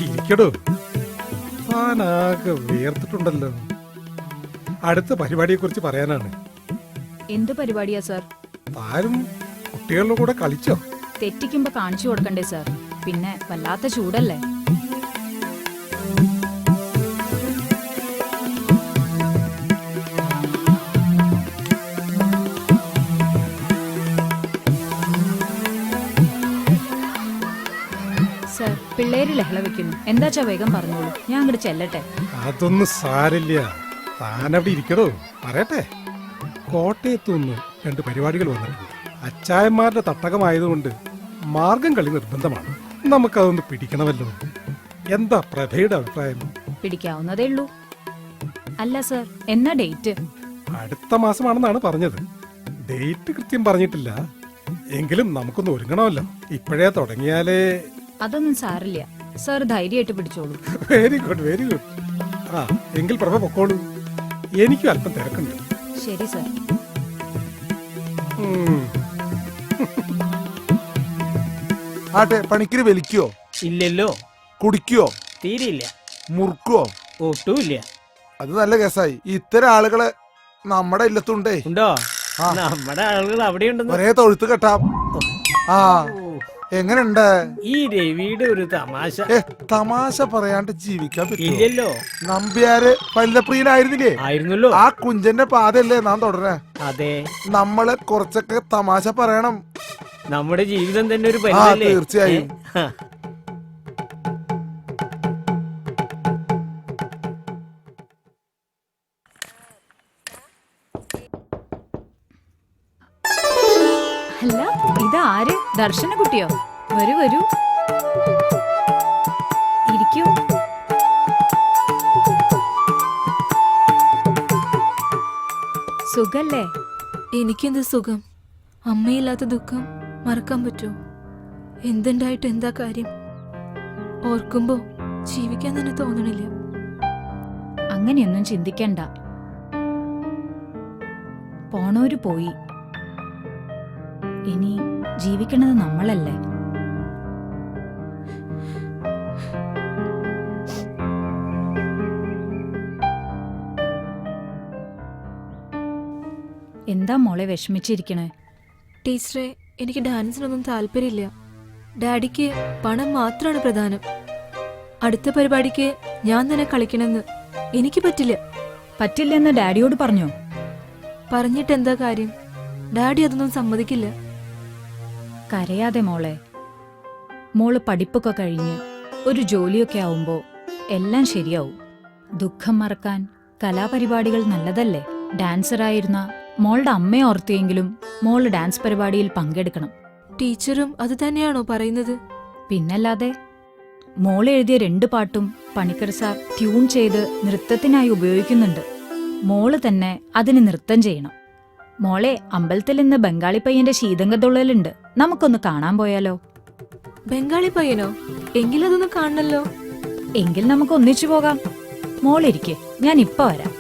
ഇരിക്കടോ. താനാകെ വേർത്തിട്ടുണ്ടല്ലോ. അടുത്ത പരിപാടിയെ കുറിച്ച് പറയാനാണ്. എന്ത് പരിപാടിയാ സർ? താനും കുട്ടികളുടെ കൂടെ കളിച്ചോ? തെറ്റിക്കുമ്പോ കാണിച്ചു കൊടുക്കണ്ടേ സർ? പിന്നെ വല്ലാത്ത ചൂടല്ലേ. സർ, പിള്ളേര് ലഹള വെക്കുന്നു. എന്താച്ചാ വേഗം പറഞ്ഞോളൂ, ഞാൻ അങ്ങോട്ട് ചെല്ലട്ടെ. അതൊന്നും സാരില്ല. താനവിടെ ഇരിക്കടോ. പറയട്ടെ. കോട്ടയത്തുനിന്ന് 2 പരിപാടികൾ വന്നിട്ടുണ്ട്. അച്ചായന്മാരുടെ തട്ടകമായതുകൊണ്ട് മാർഗം കളി നിർബന്ധമാണ്. നമുക്കതൊന്ന് പിടിക്കണമല്ലോ. എന്താ പ്രഭയുടെ അഭിപ്രായം? പിടിക്കാവുന്നതേ ഉള്ളൂ. അല്ല സർ, എന്നാ ഡേറ്റ്? അടുത്ത മാസമാണെന്നാണ് പറഞ്ഞത്. ഡേറ്റ് കൃത്യം പറഞ്ഞിട്ടില്ല. എങ്കിലും നമുക്കൊന്ന് ഒരുങ്ങണമല്ലോ. ഇപ്പോഴേ തുടങ്ങിയാലേ. അതൊന്നും സാരില്ല സർ, ധൈര്യമായിട്ട് പിടിച്ചോളൂ. Very good, very good. എങ്കിൽ പ്രഭ പൊക്കോളൂ. എനിക്കും അല്പം തിരക്കുണ്ട്. ശരി സർ. ആട്ടെ, പണിക്കിന് വലിക്കോ? ഇല്ലല്ലോ. കുടിക്കോ? തീരെയില്ല. മുറുക്കോ? ഒട്ടുമില്ല. അത് നല്ല കേസായി. ഇത്തരം ആളുകള് നമ്മുടെ ഇല്ലത്തുണ്ടേ. ഉണ്ടോ? നമ്മുടെ ആളുകൾ അവിടെ ഉണ്ടെന്ന്. ഒരേ തൊഴുത്ത് കെട്ടാം. എങ്ങനെയുണ്ട് ഈ രവിയുടെ ഒരു തമാശ? തമാശ പറയാണ്ട് ജീവിക്കാൻ പറ്റില്ലല്ലോ. നമ്പ്യാര് ഫലിതപ്രിയനായിരുന്നില്ലേ? ആയിരുന്നല്ലോ. ആ കുഞ്ചന്റെ പാതയല്ലേ നാം തുടരാ? അതെ. നമ്മള് കുറച്ചൊക്കെ തമാശ പറയണം. നമ്മുടെ ജീവിതം തന്നെ ഒരു പരിപാടിയല്ലേ? തീർച്ചയായും. അല്ല, ഇതാര്? ദർശന കുട്ടിയോ? വരൂ വരൂ, ഇരിക്കൂ. സുഖല്ലേ? എനിക്കെന്ത് സുഖം? അമ്മയില്ലാത്ത ദുഃഖം മറക്കാൻ പറ്റുമോ? എന്തുണ്ടായിട്ട് എന്താ കാര്യം? ഓർക്കുമ്പോ ജീവിക്കാൻ തന്നെ തോന്നണില്ല. അങ്ങനെയൊന്നും ചിന്തിക്കണ്ട. പോണോര് പോയി. ഇനി ജീവിക്കണത് നമ്മളല്ലേ. എന്താ മോളെ വിഷമിച്ചിരിക്കണേ? ടീച്ചറെ, എനിക്ക് ഡാൻസിനൊന്നും താല്പര്യമില്ല. ഡാഡിക്ക് പണം മാത്രമാണ് പ്രധാനം. അടുത്ത പരിപാടിക്ക് ഞാൻ തന്നെ കളിക്കണമെന്ന് എനിക്ക് പറ്റില്ല. പറ്റില്ലെന്ന് ഡാഡിയോട് പറഞ്ഞോ? പറഞ്ഞിട്ട് എന്താ കാര്യം? ഡാഡി അതൊന്നും സമ്മതിക്കില്ല. കരയാതെ മോളെ. മോള് പഠിപ്പൊക്കെ കഴിഞ്ഞ് ഒരു ജോലിയൊക്കെ ആവുമ്പോ എല്ലാം ശരിയാവും. ദുഃഖം മറക്കാൻ കലാപരിപാടികൾ നല്ലതല്ലേ? ഡാൻസറായിരുന്ന മോളുടെ അമ്മയെ ഓർത്തിയെങ്കിലും മോള് ഡാൻസ് പരിപാടിയിൽ പങ്കെടുക്കണം. ടീച്ചറും അത് തന്നെയാണോ പറയുന്നത്? പിന്നല്ലാതെ. മോൾ എഴുതിയ 2 പാട്ടും പണിക്കർ സാർ ട്യൂൺ ചെയ്ത് നൃത്തത്തിനായി ഉപയോഗിക്കുന്നുണ്ട്. മോള് തന്നെ അതിന് നൃത്തം ചെയ്യണം. മോളെ, അമ്പലത്തിൽ ഇന്ന് ബംഗാളി പയ്യന്റെ ശീതങ്കതുള്ളലുണ്ട്. നമുക്കൊന്ന് കാണാൻ പോയാലോ? ബംഗാളി പയ്യനോ? എങ്കിലതൊന്ന് കാണണല്ലോ. എങ്കിൽ നമുക്ക് ഒന്നിച്ചു പോകാം. മോളിരിക്കെ, ഞാൻ ഇപ്പൊ വരാം.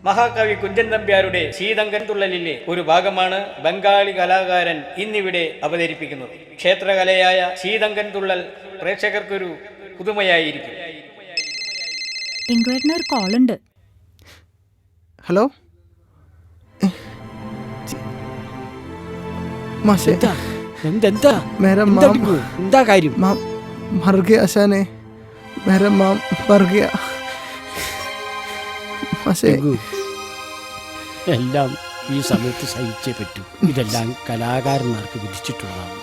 മഹാകവി കുഞ്ചൻ നമ്പ്യാരുടെ ശീതങ്കൻ തുള്ളലിലെ ഒരു ഭാഗമാണ് ബംഗാളി കലാകാരൻ ഇന്നിവിടെ അവതരിപ്പിക്കുന്നത്. ക്ഷേത്രകലയായ ശീതങ്കൻ തുള്ളൽ പ്രേക്ഷകർക്കൊരു പുതുമയായിരിക്കും. ഒരു കോളുണ്ട്. ഹലോ മാഷേ, എന്താ मेरा माम എന്താ കാര്യം? माम मर गया आशाने, मेरा माम मर गया माशे. എല്ലാം ഈ സമയത്ത് സഹിച്ചേ പറ്റൂ. ഇതെല്ലാം കലാകാരന്മാർക്ക് വിധിച്ചിട്ടുള്ളതാണ്.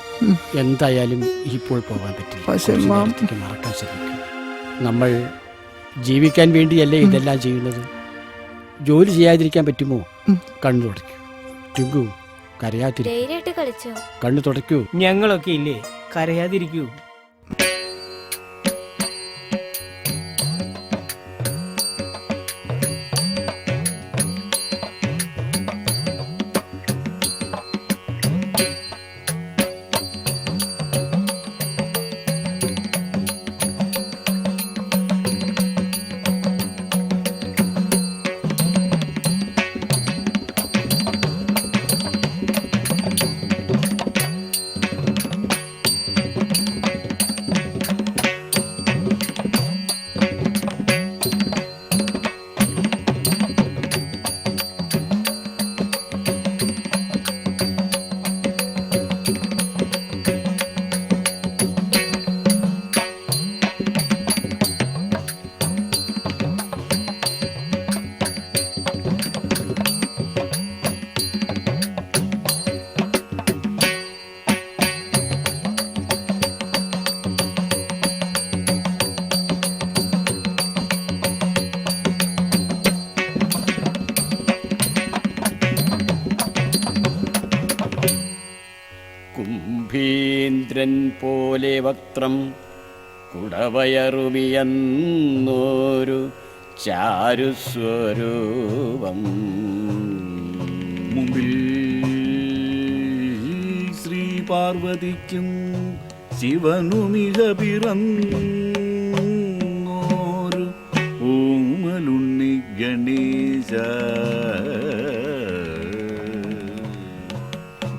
എന്തായാലും ഇപ്പോൾ പോകാൻ പറ്റില്ല. മറക്കാൻ ശ്രമിക്കും. നമ്മൾ ജീവിക്കാൻ വേണ്ടിയല്ലേ ഇതെല്ലാം ചെയ്യുന്നത്. ജോലി ചെയ്യാതിരിക്കാൻ പറ്റുമോ? കണ്ണു തുടയ്ക്കൂ. ടിങ്കു, കരയാതിരിക്കൂ. കണ്ണു തുടയ്ക്കൂ. ഞങ്ങളൊക്കെ ഇല്ലേ, കരയാതിരിക്കൂ. കുംഭീന്ദ്രൻ പോലെ വക്രം കുടവയറുമിയെന്നോരു ചാരുസ്വരൂപം. മുമ്പിൽ ശ്രീ പാർവതിക്കും ശിവനുമിക പിറന്നോരു ഓമലുണ്ണി ഗണേശ.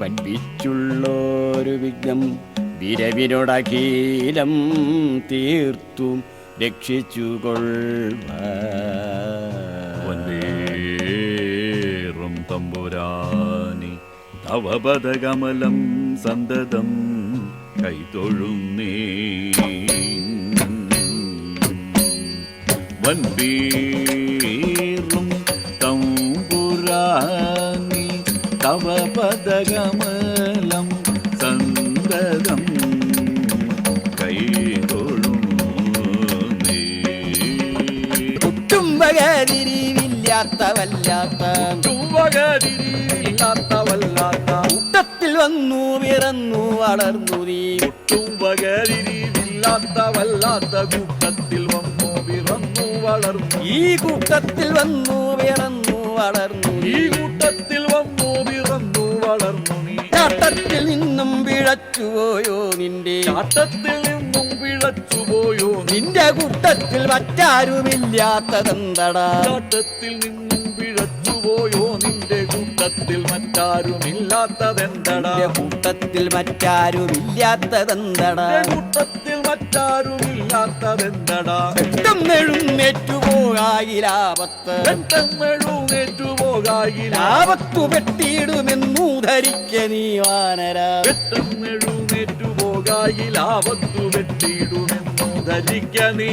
വൻപിച്ചുള്ളൊരു വിഘ്നം വിരവിനോടഖീലം തീർത്തും രക്ഷിച്ചുകൊള്ളും തമ്പുരാനി തവ പദകമലം സന്തതം കൈതൊഴുന്നേ. വൻപീറും തമ്പുരാനി തവ പദകമലം സന്തതം കൈതൊഴുന്നേ. കൂട്ടത്തിൽ വന്നു പിറന്നു വളർന്നു നീ. വല്ലാത്ത കൂട്ടത്തിൽ വന്നു പിറന്നു വളർന്നു. ഈ കൂട്ടത്തിൽ വന്നു പിറന്നു വളർന്നു. ഈ കൂട്ടത്തിൽ വന്നു പിറന്നു വളർന്നു നീ. ചാട്ടത്തിൽ നിന്നും പിഴച്ചുപോയോ നിന്റെ. ചാട്ടത്തിൽ നിന്നും പിഴച്ചുപോയോ നിന്റെ കൂട്ടത്തിൽ മറ്റാരുമില്ലാത്തതെന്തടാ. ചാട്ടത്തിൽ നിന്നും പിഴച്ചുപോയോ നിന്റെ കൂട്ടത്തിൽ മറ്റാരുമില്ലാത്തതെന്തടാ. കൂട്ടത്തിൽ മറ്റാരുമില്ലാത്തതെന്തടാ. കൂട്ടത്തിൽ മറ്റാരുമില്ലാത്തതെന്തടാ. പെട്ടെന്നെഴുന്നേറ്റുപോകായിലാപത്ത്. പെട്ടെന്നെഴുന്നേറ്റുപോകായിലാപത്തു പെട്ടിയിടുമെന്നു ധരിക്ക നീ വാനര. പെട്ടെന്നെഴുന്നേറ്റുപോകായിലാപത്തു വെട്ടിയിടുമെന്നു ധരിക്ക നീ.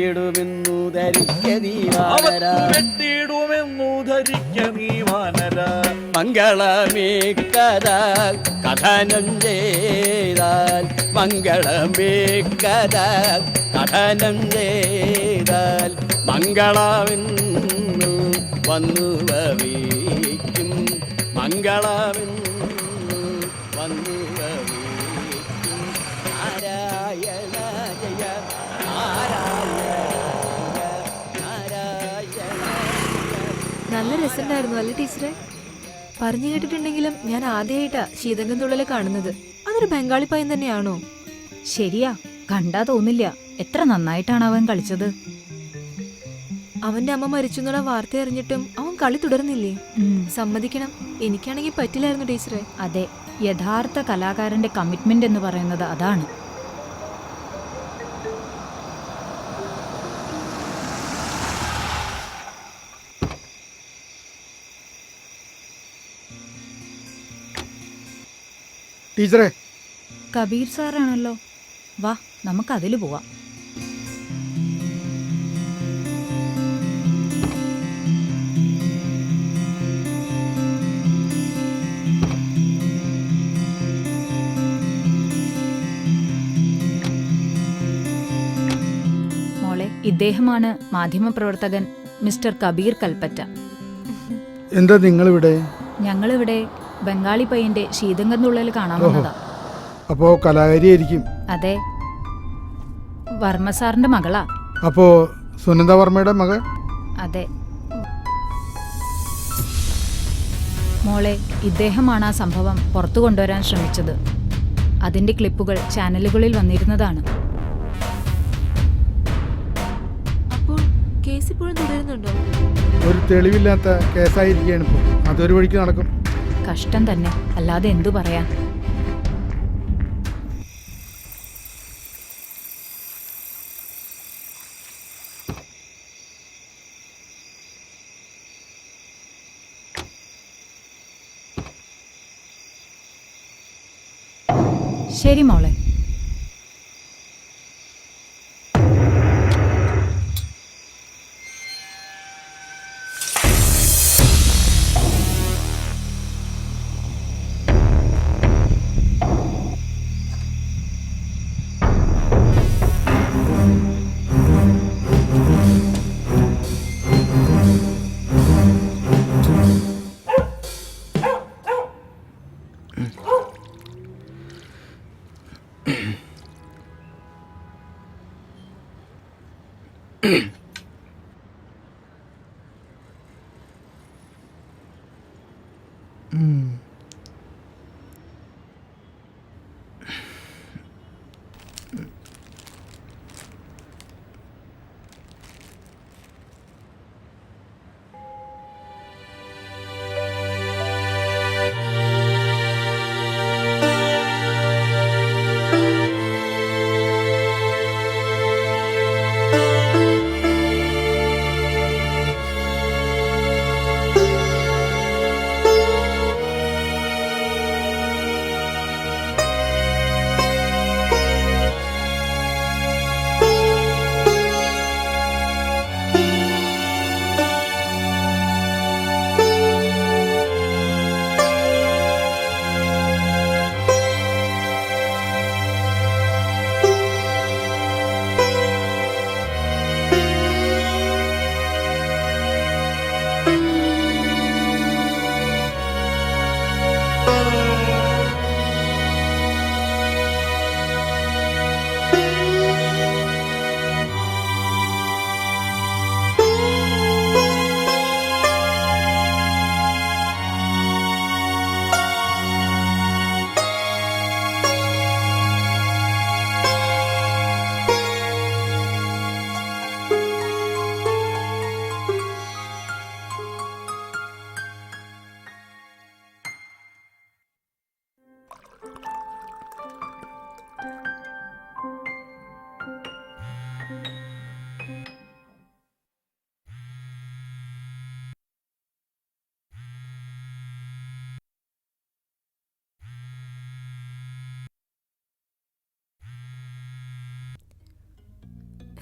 ിടുമെന്നു ധരിക്ക നീ വാനര. വെട്ടിയിടുമെന്നു ധരിക്ക നീ വാനര. മംഗളമേ കഥ കഥനം ചെയ്താൽ. മംഗളമേ കഥ കഥനം ചെയ്താൽ. മംഗളമെന്നു വന്നു ഭവിക്കും. മംഗളമെന്നു വന്നു ഭവിക്കും. നാരായണ ജയ നല്ല രസമുണ്ടായിരുന്നു അല്ലേ ടീച്ചറെ? പറഞ്ഞു കേട്ടിട്ടുണ്ടെങ്കിലും ഞാൻ ആദ്യമായിട്ടാ ശീതങ്കം തുള്ളല് കാണുന്നത്. അതൊരു ബംഗാളി പയ്യൻ തന്നെയാണോ? ശരിയാ, കണ്ടാ തോന്നില്ല. എത്ര നന്നായിട്ടാണ് അവൻ കളിച്ചത്. അവന്റെ അമ്മ മരിച്ചു എന്നുള്ള വാർത്ത അറിഞ്ഞിട്ടും അവൻ കളി തുടർന്നില്ലേ? സമ്മതിക്കണം, എനിക്കാണെങ്കിൽ പറ്റില്ലായിരുന്നു ടീച്ചറെ. അതെ, യഥാർത്ഥ കലാകാരന്റെ കമ്മിറ്റ്മെന്റ് എന്ന് പറയുന്നത് അതാണ്. ടീച്ചറെ, കബീർ സാറാണല്ലോ. വാ, നമുക്ക് അതിൽ പോവാം. മോളെ, ഇദ്ദേഹമാണ് മാധ്യമപ്രവർത്തകൻ മിസ്റ്റർ കബീർ കൽപ്പറ്റ. എന്താ നിങ്ങളിവിടെ? ഞങ്ങളിവിടെ ബംഗാളി പയ്യന്റെ ശീതങ്കം തുള്ളൽ കാണാൻ വന്നതാ. അപ്പോ കലാകാരിയായിരിക്കും. അതെ, വർമ്മ സാറിന്റെ മകളാ. അപ്പോ സുനന്ദ വർമ്മയുടെ മകൾ? അതെ മോളെ, ഇദ്ദേഹമാണ് ആ സംഭവം പുറത്തു കൊണ്ടുവരാൻ ശ്രമിച്ചത്. അതിന്റെ ക്ലിപ്പുകൾ ചാനലുകളിൽ വന്നിരുന്നതാണ്. അപ്പോൾ കേസ് ഇപ്പോഴും തുടരുന്നുണ്ടോ? ഒരു തെളിവില്ലാത്ത കേസായിരിക്കുകയാണ് ഇപ്പോൾ. അതൊരു വഴിക്ക് നടക്കും. കഷ്ടം തന്നെ, അല്ലാതെ എന്തു പറയാൻ. ശരി മോളെ.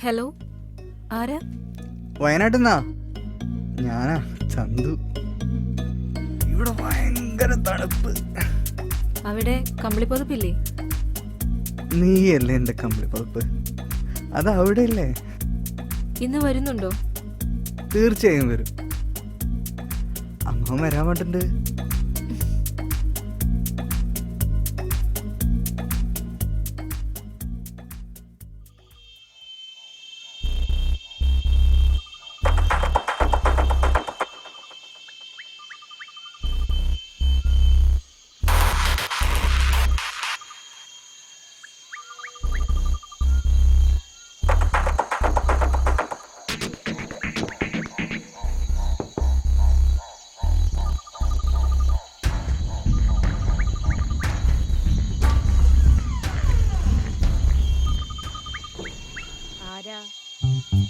ഹലോ, ആരാ? വയനാട്ടിന്നാ. ഞാനാ ചന്തു. ഇവിടെ ഭയങ്കര തണുപ്പ്. അവിടെ കമ്പിളിപ്പുതപ്പില്ലേ? നീയല്ലേ എന്റെ കമ്പിളിപ്പുതപ്പ്. അത് അവിടെ അല്ലേ? ഇന്ന് വരുന്നുണ്ടോ? തീർച്ചയായും വരും. അമ്മ വരാൻ വേണ്ടിണ്ട്.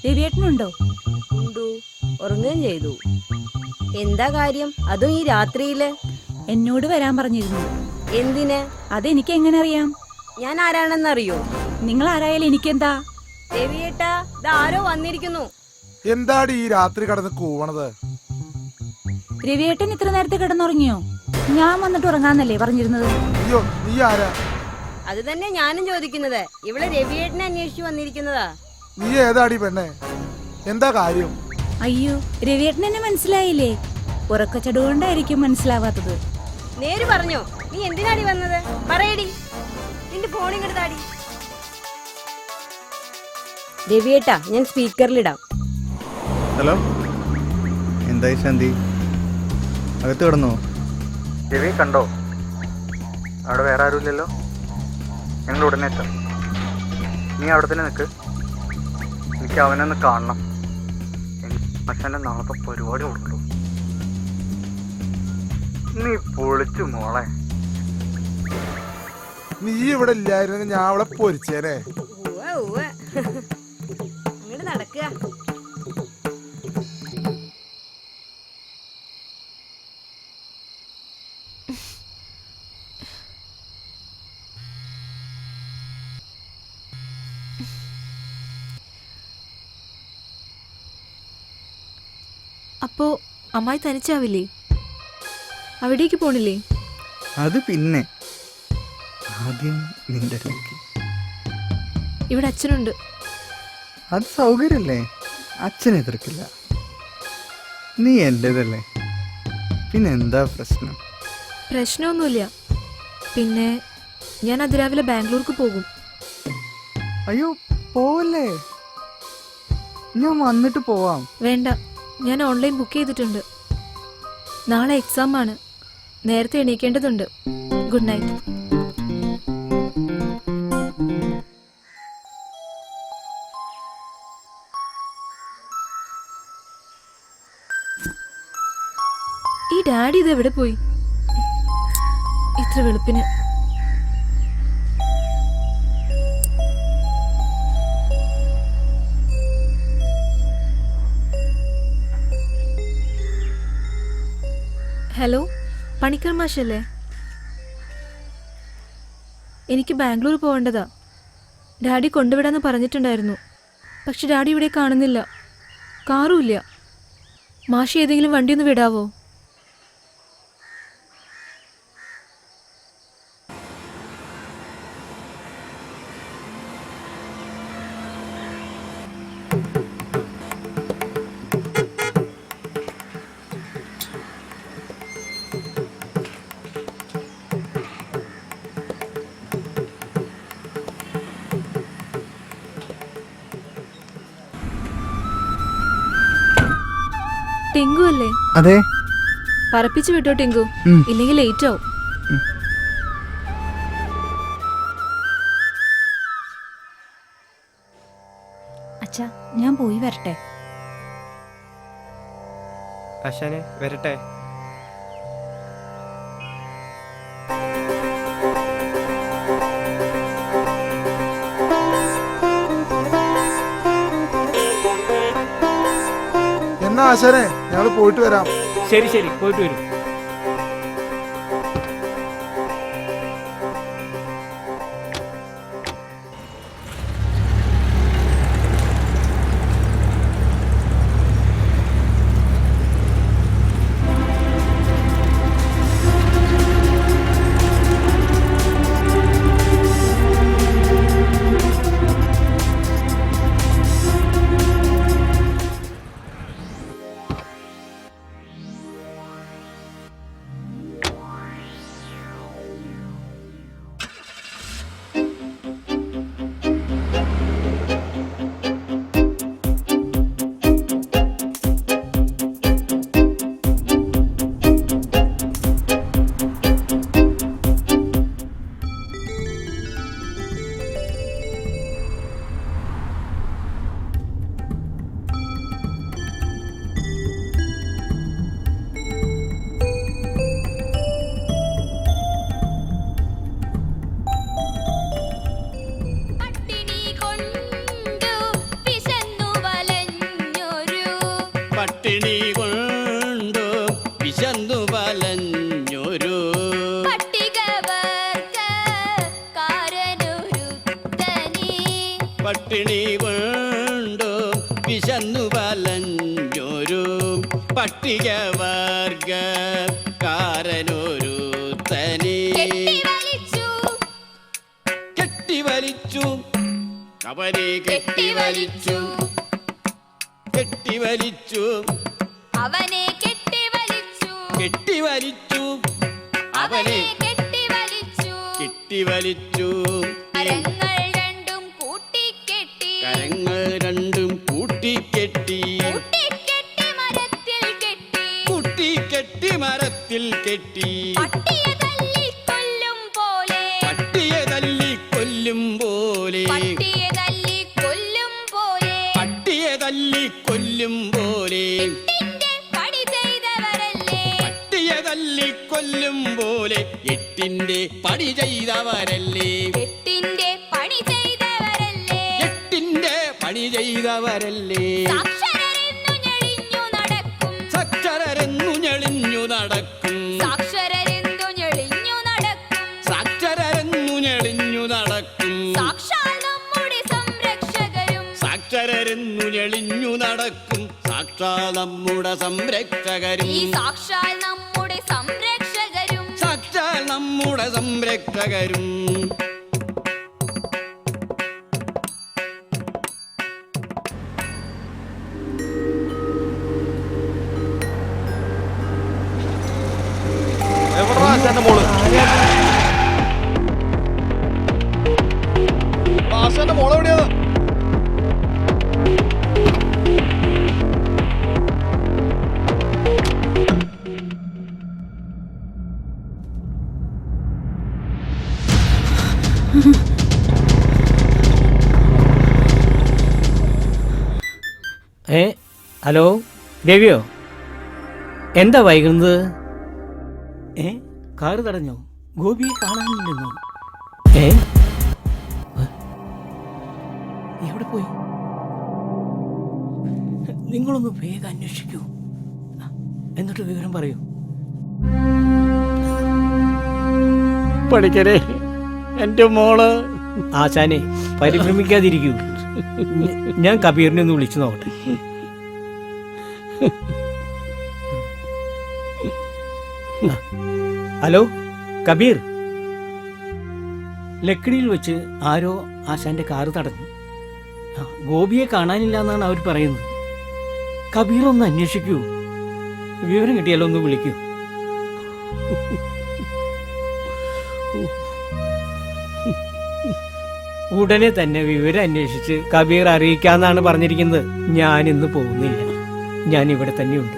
രവിയേട്ടനുണ്ടോ? ഉണ്ടു, ഉറങ്ങുകയും ചെയ്തു. എന്താ കാര്യം? അതും ഈ രാത്രിയില്? എന്നോട് വരാൻ പറഞ്ഞിരുന്നു. എന്തിന്? അതെനിക്ക് എങ്ങനെ അറിയാം? ഞാൻ ആരാണെന്നറിയോ? നിങ്ങൾ ആരായാലും എനിക്കെന്താ? രവിയേട്ടാ, ആരോ വന്നിരിക്കുന്നു. എന്താടി ഈ രാത്രി കടന്ന് കൂവണത്? രവിയേട്ടൻ ഇത്ര നേരത്തെ കിടന്നുറങ്ങിയോ? ഞാൻ വന്നിട്ട് ഉറങ്ങാന്നല്ലേ പറഞ്ഞിരുന്നത്? അയ്യോ, നീ ആരാ? അത് തന്നെ ഞാനും ചോദിക്കുന്നത്. ഇവിടെ രവിയേട്ടനെ അന്വേഷിച്ചു വന്നിരിക്കുന്നതാ. നീ ഏതാടി പെണ്ണെ? എന്താ കാര്യം? അയ്യോ, രവിയേട്ടൻ എന്നെ മനസ്സിലായില്ലേ? ഉറക്കച്ചടുകൊണ്ടായിരിക്കും മനസ്സിലാവാത്തത്. നേര് പറഞ്ഞോ, നീ എന്തിനാടി വന്നത്? പറയടി, നിന്റെ ഫോണിങ്ങോട്ട് താടി. രവിയേട്ടാ, ഞാൻ സ്പീക്കറിലിടാം. ഹലോ, എന്തായി ശാന്തി? അകത്ത് കിടന്നോ? രവി കണ്ടോ? അവിടെ വേറെ ആരുമില്ലല്ലോ. ഞങ്ങൾ ഉടനെ എത്താം. നീ അവിടെ തന്നെ നിൽക്ക്. എനിക്ക് അവനൊന്ന് കാണണം. അച്ഛൻ്റെ നാളത്തെ പരിപാടി കൊടുക്കണ്ടോ? നീ പൊളിച്ചു മോളെ. നീ ഇവിടെ ഇല്ലായിരുന്നെങ്കിൽ ഞാൻ അവിടെ പൊരിച്ചേനെ. അങ്ങോട്ട് നടക്കുക. അപ്പോ അമ്മായി തനിച്ചാവില്ലേ? അവിടേക്ക് പോണില്ലേ? അത് പിന്നെ ആദ്യം നിന്റെ അടുത്തേക്ക്. ഇവിടെ അച്ഛനുണ്ട്. അത് സൗകര്യല്ലേ, അച്ഛൻ എതിർക്കില്ല. നീ എന്റേതല്ലേ, പിന്നെ എന്താ പ്രശ്നം? പ്രശ്നമൊന്നുമില്ല. പിന്നെ ഞാൻ അതിരാവിലെ ബാംഗ്ലൂർക്ക് പോകും. അയ്യോ പോവല്ലേ, ഞാൻ വന്നിട്ട് പോവാം. വേണ്ട, ഞാൻ ഓൺലൈൻ ബുക്ക് ചെയ്തിട്ടുണ്ട്. നാളെ എക്സാം ആണ്. നേരത്തെ എണീക്കേണ്ടതുണ്ട്. Good night. ഈ ഡാഡി ഇത് എവിടെ പോയി ഇത്ര വെളുപ്പിന്? ഹലോ, പണിക്കർ മാഷല്ലേ? എനിക്ക് ബാംഗ്ലൂർ പോകേണ്ടതാ. ഡാഡി കൊണ്ടുവിടാന്ന് പറഞ്ഞിട്ടുണ്ടായിരുന്നു. പക്ഷെ ഡാഡി ഇവിടെ കാണുന്നില്ല. കാറുമില്ല. മാഷി ഏതെങ്കിലും വണ്ടി ഒന്ന് വിടാവോ? ടെങ്കു അല്ലേ? അതെ. പറപ്പിച്ചു വിട്ടോ ടെങ്കു, ഇല്ലെങ്കിൽ ലേറ്റ് ആവും. അച്ഛാ, ഞാൻ പോയി വരട്ടെ. ആശാനെ വരട്ടെ. എന്നാ ആശാനെ, ഞങ്ങൾ പോയിട്ട് വരാം. ശരി ശരി, പോയിട്ട് വരും. പട്ടിണി കൊണ്ടു വിശന്നു വലഞ്ഞൊരു പട്ടികവർഗക്കാരനൊരു തനി കെട്ടിവലിച്ചു അവനെ കെട്ടിവലിച്ചു അവനെ കെട്ടിവലിച്ചു അവനെ കെട്ടിവലിച്ചു കരങ്ങൾ രണ്ടും കൂട്ടിക്കെട്ടി മരത്തിൽ കെട്ടി പട്ടിയെ തല്ലിക്കൊല്ലും പോലെ എട്ടിന്റെ പണി ചെയ്തവരല്ലേ സാക്ഷരരെന്നു ഞെളിഞ്ഞു നടക്കും സാക്ഷാൽ നമ്മുടെ സംരക്ഷകരും മോളെവിടെയാണ്? ഹലോ രവിയോ, എന്താ വൈകുന്നത്? കാറ് തടഞ്ഞോ? ഗോപിയെ കാണാനില്ലെന്നോ? എവിടെ പോയി? നിങ്ങളൊന്ന് വേഗം അന്വേഷിക്കൂ, എന്നിട്ട് വിവരം പറയൂ. പണിക്കരെ, എൻ്റെ മോള്. ആശാനെ പരിഭ്രമിക്കാതിരിക്കൂ. ഞാൻ കബീറിനെ ഒന്ന് വിളിച്ചു നോക്കട്ടെ. ഹലോ കബീർ, ലക്കിടിയിൽ വെച്ച് ആരോ ആശാന്റെ കാറ് തടഞ്ഞു. ഗോപിയെ കാണാനില്ല എന്നാണ് അവർ പറയുന്നത്. കബീർ ഒന്ന് അന്വേഷിക്കൂ, വിവരം കിട്ടിയാലോ ഒന്ന് വിളിക്കൂ. ഉടനെ തന്നെ വിവരം അന്വേഷിച്ച് കബീർ അറിയിക്കാന്നാണ് പറഞ്ഞിരിക്കുന്നത്. ഞാൻ ഇന്ന് പോകുന്നില്ല, ഞാൻ ഇവിടെ തന്നെയുണ്ട്.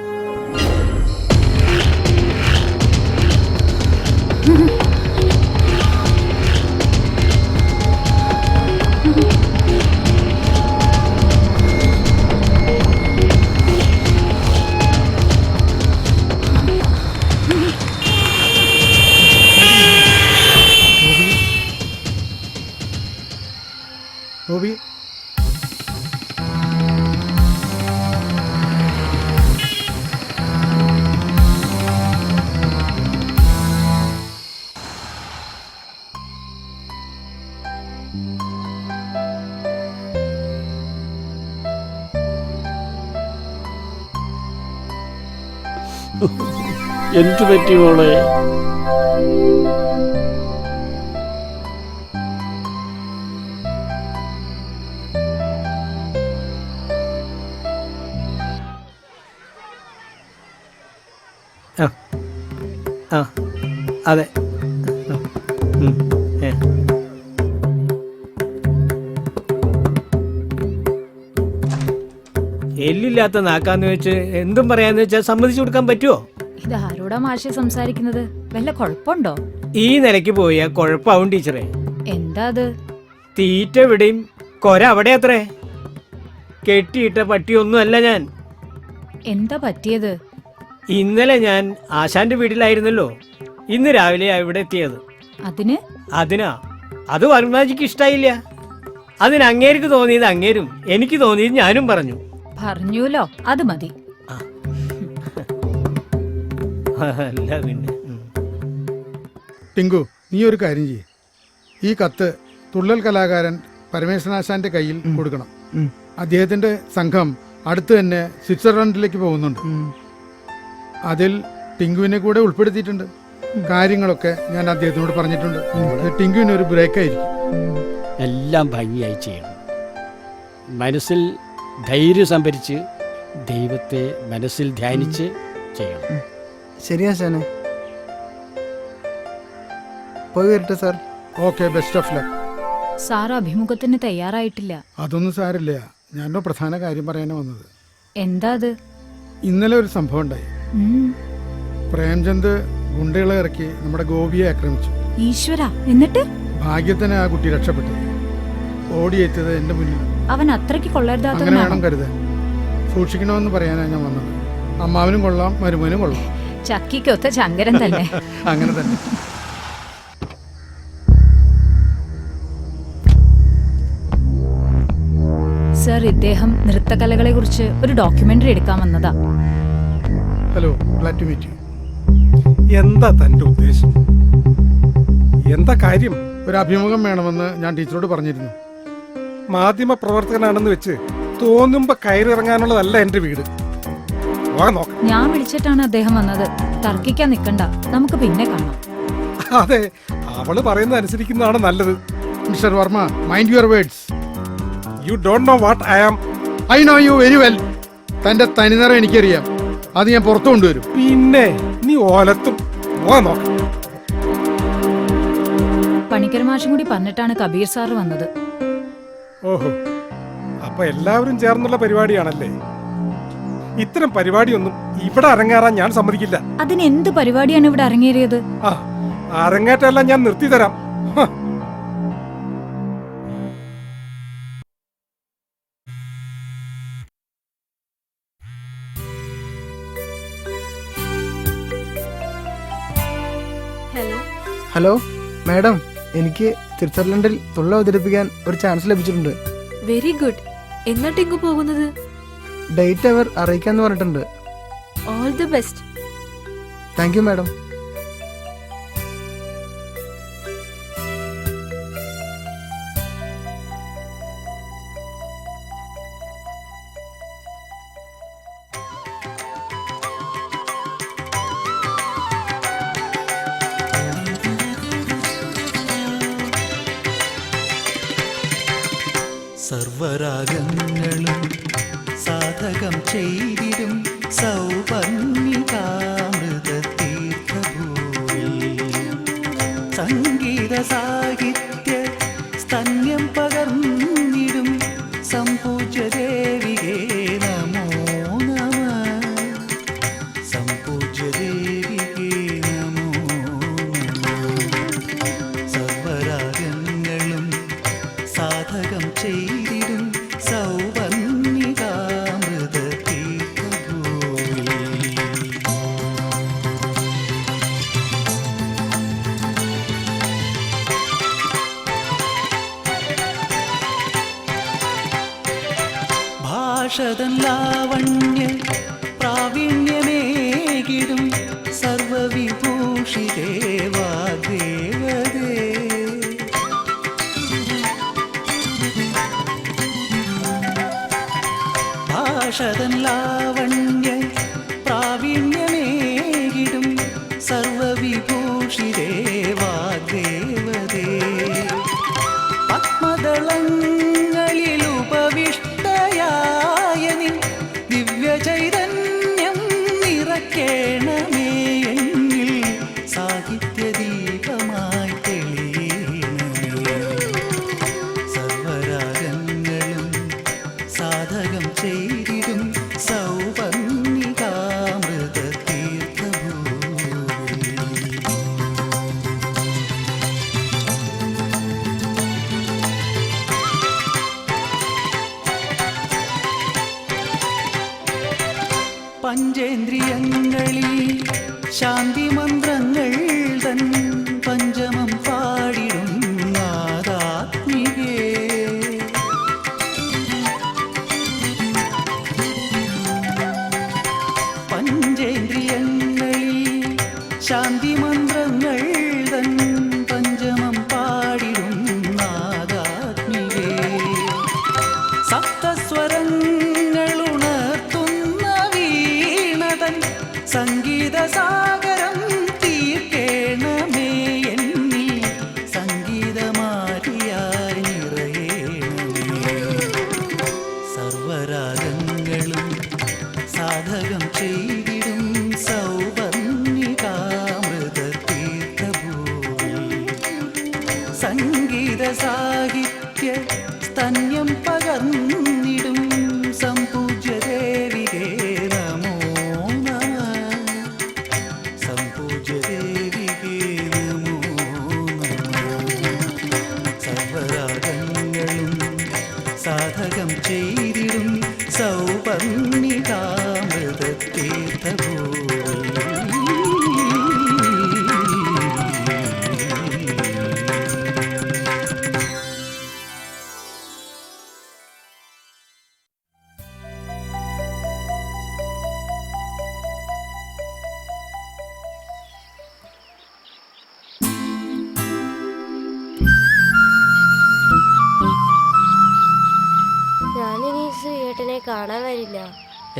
ഗോപി, എന്തു പറ്റി മോളെ? അതെ, എല്ലില്ലാത്ത നാക്കാന്ന് വെച്ച് എന്തും പറയാന്ന് വെച്ചാൽ സമ്മതിച്ചു കൊടുക്കാൻ പറ്റുമോ? ഇതാരോടാ മാഷെ സംസാരിക്കുന്നത്? വല്ല കുഴപ്പമുണ്ടോ? ഈ നിലയ്ക്ക് പോയാൽ കുഴപ്പമാവും ടീച്ചറെ. എന്താ അത്? തീറ്റ എവിടെയും കൊര അവിടെ അത്രേ. കെട്ടിയിട്ട പട്ടിയൊന്നുമല്ല ഞാൻ. എന്താ പറ്റിയത്? ഇന്നലെ ഞാൻ ആശാന്റെ വീട്ടിലായിരുന്നല്ലോ. ഇന്ന് രാവിലെ ഇവിടെ എത്തിയത്. അതിനാ അത് വർമാജിക്ക് ഇഷ്ടായില്ല. അതിന് അങ്ങേർക്ക് തോന്നിയത് അങ്ങേരും എനിക്ക് തോന്നിയത് ഞാനും പറഞ്ഞു. പറഞ്ഞൂലോ, അത് മതി. അല്ല പിന്നെ. ടിങ്കു, നീ ഒരു കാര്യം ചെയ്യ്. ഈ കത്ത് തുള്ളൽ കലാകാരൻ പരമേശ്വരനാശാന്റെ കയ്യിൽ കൊടുക്കണം. അദ്ദേഹത്തിന്റെ സംഘം അടുത്ത് തന്നെ സ്വിറ്റ്സർലൻഡിലേക്ക് പോകുന്നുണ്ട്. അതിൽ ടിങ്കുവിനെ കൂടെ ഉൾപ്പെടുത്തിയിട്ടുണ്ട്. കാര്യങ്ങളൊക്കെ ഞാൻ അദ്ദേഹത്തിനോട് പറഞ്ഞിട്ടുണ്ട്. ടിങ്കുവിന് ഒരു ബ്രേക്ക് ആയിരിക്കും. എല്ലാം ഭംഗിയായി ചെയ്യണം. മനസ്സിൽ ധൈര്യം സംഭരിച്ച് ദൈവത്തെ മനസ്സിൽ ധ്യാനിച്ച് ചെയ്യണം. ശരി ആശാനെ, പോയി വരട്ടെ sir. Okay, best of luck. Sir അഭിമുഖത്തിന് തയ്യാറായിട്ടില്ല. അതൊന്നും സാരില്ല, ഞാനോ പ്രധാന കാര്യം പറയാനാണ് വന്നത്. എന്താ അത്? ഇന്നലെ ഒരു സംഭവം ഉണ്ടായി. പ്രേംചന്ദ് ഗുണ്ടകളെ ഇറക്കി നമ്മുടെ ഗോപിയെ ആക്രമിച്ചു. ഈശ്വര, എന്നിട്ട്? ഭാഗ്യത്തിന് ആ കുട്ടി രക്ഷപ്പെട്ടു. ഓടിയെത്തിയത് എന്റെ മുന്നിൽ. അവൻ അത്രയ്ക്ക് കൊള്ളരുതാത്ത. അങ്ങനെ വേണം കരുതാൻ. സൂക്ഷിക്കണമെന്ന് പറയാനാണ് ഞാൻ വന്നത്. അമ്മാവനും കൊള്ളാം, മരുമോനും കൊള്ളാം. ചക്കിക്കൊത്ത ചങ്കരൻ തന്നെ. അങ്ങനെ തന്നെ. സർ, ഇദ്ദേഹം നൃത്തകലകളെ കുറിച്ച് ഒരു ഡോക്യുമെന്ററി എടുക്കാൻ വന്നതാ. Hello, glad to meet you. എന്താ തന്റെ ഉദ്ദേശം? എന്താ കാര്യം? ഒരു അഭിമുഖം വേണമെന്ന് ഞാൻ ടീച്ചറോട് പറഞ്ഞിരുന്നു. മാധ്യമ പ്രവർത്തകനാണെന്ന് വെച്ച് തോന്നുമ്പോ കയറിറങ്ങാനുള്ളതല്ല എന്റെ വീട്. ഞാൻ വിളിച്ചിട്ടാണ് അദ്ദേഹം വന്നത്. തർക്കിക്കാൻ നിൽക്കണ്ട, നമുക്ക് പിന്നെ കാണാം. അതെ, അവള് പറയുന്നത് അനുസരിക്കുന്നതാണ് നല്ലത്. Mister Varma, mind your words. You don't know what I am. I know you very well. തന്റെ തനിനിറം എനിക്കറിയാം. അത് ഞാൻ പുറത്തു കൊണ്ടുവരും. പിന്നെ നീ ഓലത്തും നോക്ക. പണിക്കർ മാഷും കൂടി പറഞ്ഞിട്ടാണ് കബീർ സാർ വന്നത്. ഓഹോ, അപ്പൊ എല്ലാവരും ചേർന്നുള്ള പരിപാടിയാണല്ലേ? ഇത്തരം പരിപാടിയൊന്നും ഇവിടെ അരങ്ങേറാൻ ഞാൻ സമ്മതിക്കില്ല. അതിന് എന്ത് പരിപാടിയാണ് ഇവിടെ അരങ്ങേറിയത്? അരങ്ങേറ്റെല്ലാം ഞാൻ നിർത്തി തരാം. ഹലോ മാഡം, എനിക്ക് സ്വിറ്റ്സർലൻഡിൽ തുള്ളൽ അവതരിപ്പിക്കാൻ ഒരു ചാൻസ് ലഭിച്ചിട്ടുണ്ട്. Very good. എന്നിട്ട് ഇങ്ങ് പോകുന്നത്? ഡേറ്റ് അവർ അറിയിക്കാന്ന് പറഞ്ഞിട്ടുണ്ട്. All the best. Thank you madam. സർവരാഗങ്ങളും സാധകം ചെയ്തിടും സൗപർണികാമൃത തീർത്ഥഭൂവിൽ സംഗീത സാഹിത്യ സ്തന്യം പകർന്നിടും സംപൂജ്യ ദേവികേ നമോ നമ. സംപൂജ്യ ദേവികേ നമോ നമ. സർവരാഗങ്ങളും സാധകം ചെയ്തിടും സൗവർണികാമൃത തീർത്ഥഭൂവിൽ ഭാഷതൻ ലാവണ്യ പ്രാവീണ്യമേകിടും സർവവിഭൂഷിതേ വാഗ്ദേവതേ. ഭാഷതൻ ലാവണ്യ പ്രാവീണ്യമേകിടും സർവവിഭൂഷിതേ വാഗ്ദേവതേ. പത്മദളങ്ങളിൽ ഉപവിഷ്ടയായ നിൻ ദിവ്യചൈതന്യം നിറയ്ക്കണമേ എന്നിൽ സാഹിത്യദീപമായി തെളിയണമേ. സർവരാഗങ്ങളും സാധകം ചെയ്തിടും സൗപർണികാമൃത തീർത്ഥഭൂവിൽ. സംഗീത സാഹിത്യ സ്തന്യം പകർന്നിടും സംപൂജ്യ ദേവികേ നമോ നമ. സംപൂജ്യ ദേവികേ നമോ നമ. സർവരാഗങ്ങളും സാധകം ചെയ്തിടും സൗപർണികാമൃത ഞാനിനി ശ്രീയേട്ടനെ കാണാൻ വരില്ല.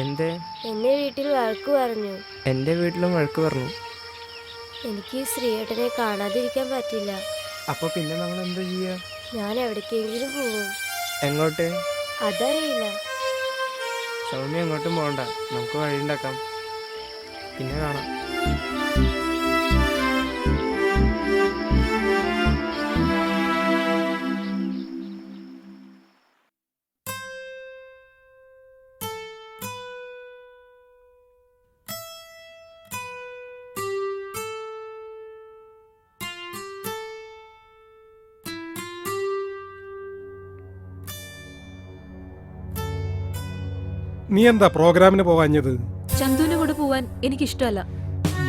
എന്തേ? എന്നെ വീട്ടിൽ വഴക്ക് പറഞ്ഞു. എൻ്റെ വീട്ടിലും വഴക്ക് പറഞ്ഞു. എനിക്ക് ശ്രീയേട്ടനെ കാണാതിരിക്കാൻ പറ്റില്ല. അപ്പൊ പിന്നെ നമ്മൾ എന്താ ചെയ്യാ? ഞാൻ എവിടേക്കെങ്കിലും പോകും. എങ്ങോട്ട്? അതറിയില്ല. സൗമ്യ എങ്ങോട്ടും പോകണ്ട, നമുക്ക് വഴിയുണ്ടാക്കാം. പിന്നെ കാണാം. നീ എന്താ പ്രോഗ്രാമിന് പോകാഞ്ഞത്? ചന്തുവിന്റെ കൂടെ പോവാൻ എനിക്കിഷ്ടമല്ല.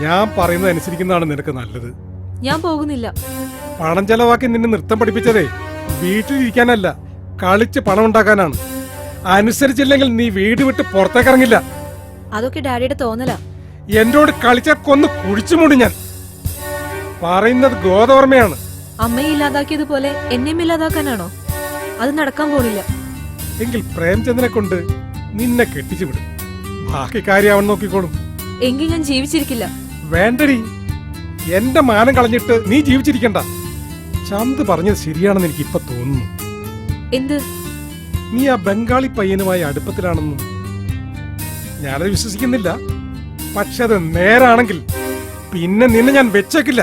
ഞാൻ പറയുന്നത് അനുസരിക്കുന്നതാണ് നിനക്ക് നല്ലത്. ഞാൻ പോകുന്നില്ല. പണം ചെലവാക്കി നിന്നെ നൃത്തം പഠിപ്പിച്ചതേ വീട്ടിലിരിക്കാനല്ല, കളിച്ച് പണം ഉണ്ടാക്കാനാണ്. അനുസരിച്ചില്ലെങ്കിൽ നീ വീട് വിട്ട് പുറത്തേക്കിറങ്ങില്ല. അതൊക്കെ ഡാഡിയുടെ തോന്നലാ. എന്നോട് കളിച്ചാൽ കൊന്ന് കുഴിച്ചുമൂടി ഞാൻ. പറയുന്നത് ഗോതവർമ്മയാണ്. അമ്മയെ ഇല്ലാതാക്കിയതുപോലെ എന്നെയും ഇല്ലാതാക്കാനാണോ? അത് നടക്കാൻ പോണില്ല. എങ്കിൽ പ്രേംചന്ദ്രനെ കൊണ്ട് നിന്നെ കെട്ടിച്ചു വിടും. ബാക്കി കാര്യം അവൻ നോക്കിക്കോളും. എങ്കിൽ ഞാൻ ജീവിച്ചിരിക്കില്ല. വേണ്ടടി, എന്റെ മാനം കളഞ്ഞിട്ട് നീ ജീവിച്ചിരിക്കണ്ട. ചന്ത് പറഞ്ഞത് ശരിയാണെന്ന് എനിക്ക് ഇപ്പൊ തോന്നുന്നു. എന്ത്? നീ ആ ബംഗാളി പയ്യനുമായി അടുപ്പത്തിലാണെന്നും. ഞാനത് വിശ്വസിക്കുന്നില്ല. പക്ഷെ അത് നേരാണെങ്കിൽ പിന്നെ നിന്നെ ഞാൻ വെച്ചേക്കില്ല.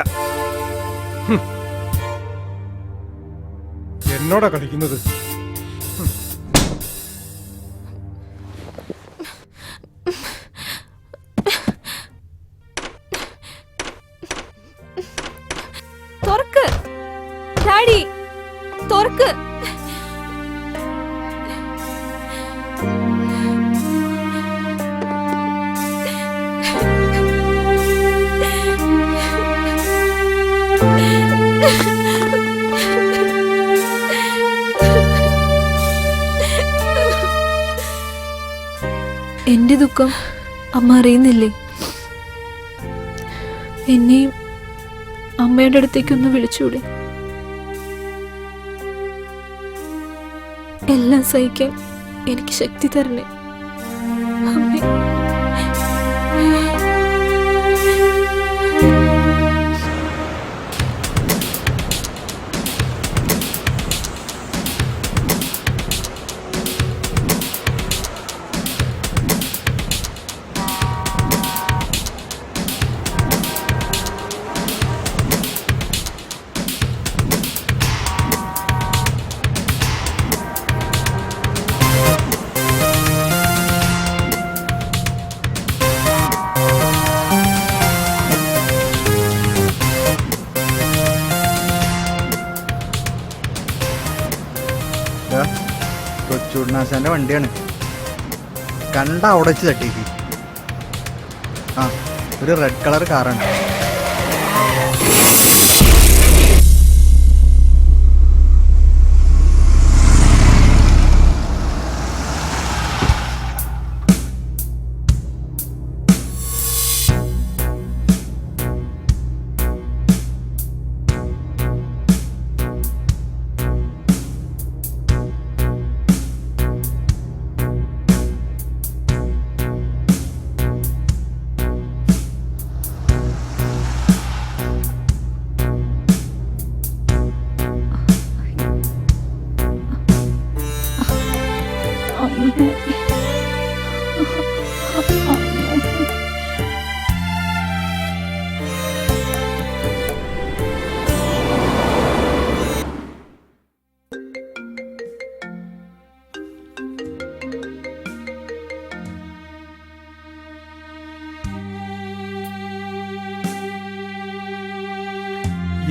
എന്നോടാ കളിക്കുന്നത്. തുറക്ക് ഡാഡി, തുറക്ക്. എന്റെ ദുഃഖം അമ്മ അറിയുന്നില്ലേ? എന്നെയും അമ്മയുടെ അടുത്തേക്കൊന്ന് വിളിച്ചൂടെ? എല്ലാം സഹിക്കാൻ എനിക്ക് ശക്തി തരണേ അമ്മേ. കൊച്ചുണ്ണാശാന്റെ വണ്ടിയാണ്. കണ്ട അവിടെ വെച്ച് തട്ടിക്ക്. ആ, ഒരു റെഡ് കളർ കാറാണ്.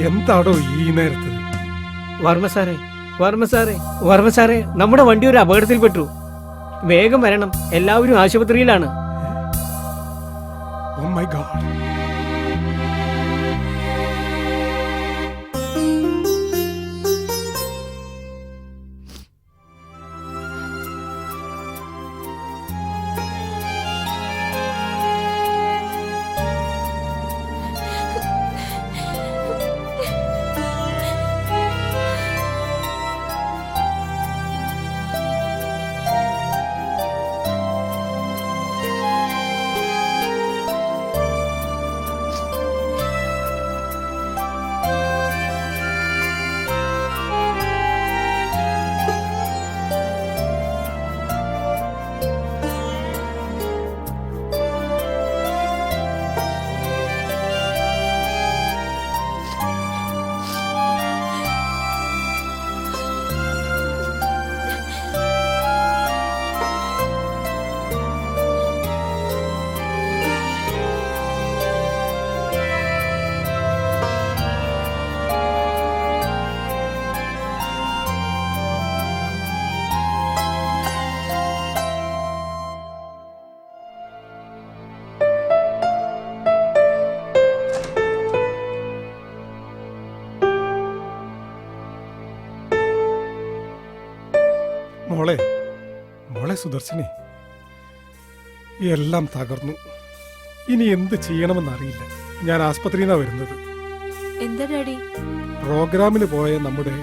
എന്താടോ ഈ നേരത്ത്? വർമ്മ സാറേ, വർമ്മ സാറേ, വർമ്മ സാറേ, നമ്മുടെ വണ്ടി ഒരു അപകടത്തിൽപ്പെട്ടു. വേഗം വരണം, എല്ലാവരും ആശുപത്രിയിലാണ്. Oh my God. മോളെ, മോളെ സുദർശിനി, എല്ലാം തകർന്നു. ഇനി എന്ത് ചെയ്യണമെന്നറിയില്ല. ഞാൻ ആസ്പത്രിയിൽ നിന്നാണ് വരുന്നത്. എന്താ ഡാഡി? പ്രോഗ്രാമിന് പോയ നമ്മുടെ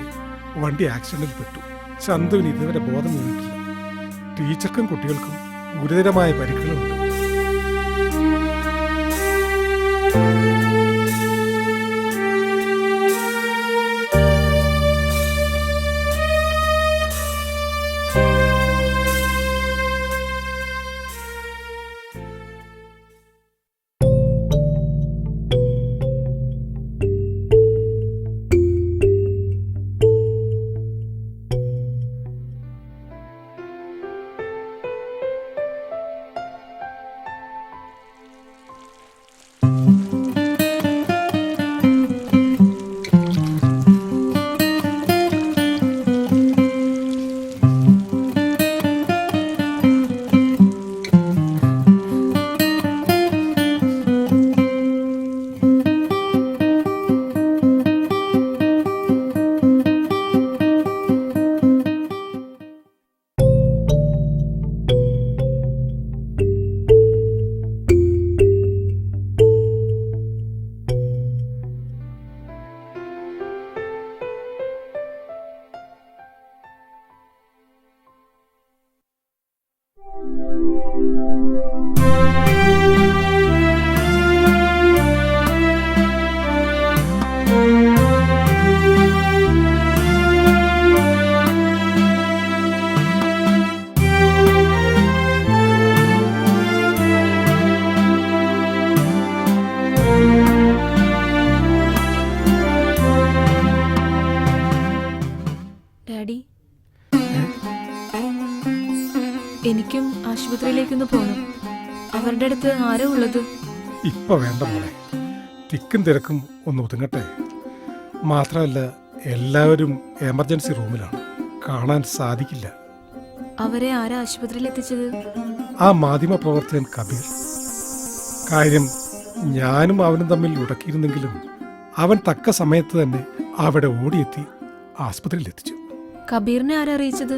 വണ്ടി ആക്സിഡന്റിൽ പെട്ടു. ചന്തുവിന് ഇതുവരെ ബോധം വീണിട്ടില്ല. ടീച്ചർക്കും കുട്ടികൾക്കും ഗുരുതരമായ പരിക്കുകളുണ്ട്. എനിക്കും ആശുപത്രിയിലേക്കൊന്ന് പോകണം. അവരുടെ അടുത്ത് ആരോ ഉള്ളത്? ഇപ്പൊ വേണ്ട മോളെ, തിക്കും തിരക്കും ഒന്ന് ഒതുങ്ങട്ടെ. മാത്രമല്ല, എല്ലാവരും എമർജൻസി റൂമിലാണ്, കാണാൻ സാധിക്കില്ല. അവരെ ആരാ ആശുപത്രിയിൽ എത്തിച്ചത്? ആ മാധ്യമ പ്രവർത്തകൻ കബീർ. കാര്യം ഞാനും അവനും തമ്മിൽ ഉടക്കിയിരുന്നെങ്കിലും അവൻ തക്ക സമയത്ത് തന്നെ അവിടെ ഓടിയെത്തി ആസ്പത്രിയിൽ എത്തിച്ചു. കബീറിനെ ആരാ അറിയിച്ചത്?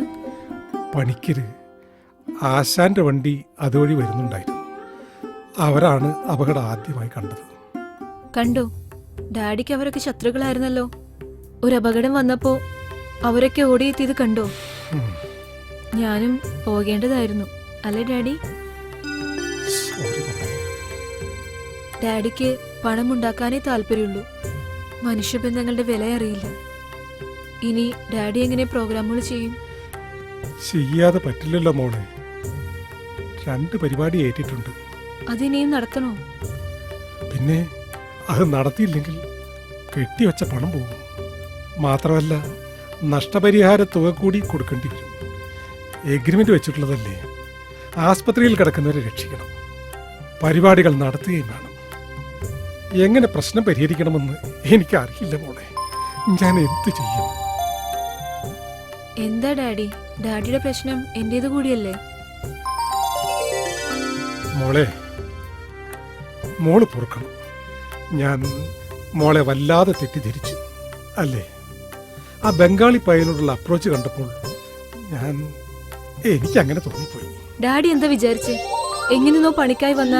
പണിക്കര്. ആശാന്റെ വണ്ടി അതുവഴി വരുന്നുണ്ടായിരുന്നു. അവരാണ് അപകടം ആദ്യമായി കണ്ടത്. കണ്ടോ, ഡാഡിക്ക് അവരൊക്കെ ശത്രുക്കളായിരുന്നല്ലോ. ഒരു അപകടം വന്നപ്പോ അവരൊക്കെ ഓടിയെത്തിയത് കണ്ടോ? ഞാനും പോകേണ്ടതായിരുന്നു അല്ലേ ഡാഡി? ഡാഡിക്ക് പണമുണ്ടാക്കാനേ താല്പര്യമുള്ളൂ. മനുഷ്യബന്ധങ്ങളുടെ വില അറിയില്ല. ഇനി ഡാഡി എങ്ങനെ പ്രോഗ്രാമുകൾ ചെയ്യും? ചെയ്യാതെ പറ്റില്ലല്ലോ മോളെ. 2 പരിപാടി ഏറ്റിട്ടുണ്ട്. അതിനെയും നടത്തണോ? പിന്നെ അത് നടത്തിയില്ലെങ്കിൽ കെട്ടിവെച്ച പണം പോകും. മാത്രമല്ല, നഷ്ടപരിഹാര തുക കൂടി കൊടുക്കേണ്ടി വരും. എഗ്രിമെന്റ് വെച്ചിട്ടുള്ളതല്ലേ. ആസ്പത്രിയിൽ കിടക്കുന്നവരെ രക്ഷിക്കണം, പരിപാടികൾ നടത്തുകയും വേണം. എങ്ങനെ പ്രശ്നം പരിഹരിക്കണമെന്ന് എനിക്കറിയില്ല മോളെ. ഞാൻ എന്ത് ചെയ്യും? എന്താ ഡാഡി? ഡാഡിയുടെ പ്രശ്നം എന്റേത് കൂടിയല്ലേ? മോളെ, മോള് പൊറുക്കണം. ഞാൻ മോളെ വല്ലാതെ തെറ്റിദ്ധരിച്ചു അല്ലേ? ആ ബംഗാളി പയ്യനോടുള്ള അപ്രോച്ച് കണ്ടപ്പോൾ എനിക്കങ്ങനെ തോന്നിപ്പോയി. ഡാഡി എന്താ വിചാരിച്ചേ? എങ്ങനെന്നോ പണിക്കായി വന്ന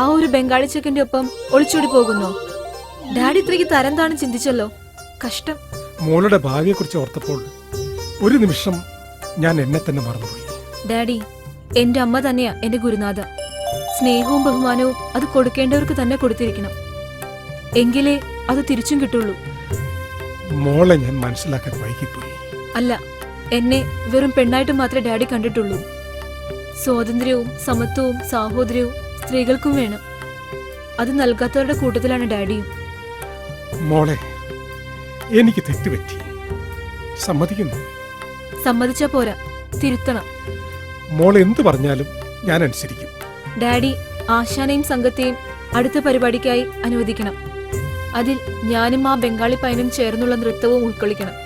ആ ഒരു ബംഗാളി ചെക്കന്റെ ഒപ്പം ഒളിച്ചോടി പോകുന്നോ? ഡാഡി ഇത്രയ്ക്ക് തരം താണു ചിന്തിച്ചല്ലോ. കഷ്ടം. മോളുടെ ഭാവിയെക്കുറിച്ച് ഓർത്തപ്പോൾ ഒരു നിമിഷം ഞാൻ എന്നെ തന്നെ മറന്നുപോയി. ഡാഡി, എന്റെ അമ്മ തന്നെയാ എന്റെ ഗുരുനാഥ. സ്നേഹവും ബഹുമാനവും അത് കൊടുക്കേണ്ടവർക്ക് തന്നെ കൊടുത്തിരിക്കണം. എങ്കിലേ അത് തിരിച്ചും കിട്ടുള്ളൂ. മോളെ ഞാൻ മനസ്സിലാക്കാൻ വൈകിപ്പോയി. അല്ല, എന്നെ വെറും പെണ്ണായിട്ട് മാത്രമേ ഡാഡി കണ്ടിട്ടുള്ളൂ. സ്വാതന്ത്ര്യവും സമത്വവും സാഹോദര്യവും സ്ത്രീകൾക്കും വേണം. അത് നൽകാത്തവരുടെ കൂട്ടത്തിലാണ് ഡാഡിയും. മോളെ, എനിക്ക് തെറ്റുപറ്റി, സമ്മതിക്കുന്നു. സമ്മതിച്ചാ പോരാ, തിരുത്തണം. മോൾ എന്ത് പറഞ്ഞാലും ഞാൻ അനുസരിക്കും. ഡാഡി ആശാനെയും സംഘത്തെയും അടുത്ത പരിപാടിക്കായി അനുവദിക്കണം. അതിൽ ഞാനും ആ ബംഗാളി പയ്യനും ചേർന്നുള്ള നൃത്തവും ഉൾക്കൊള്ളിക്കണം.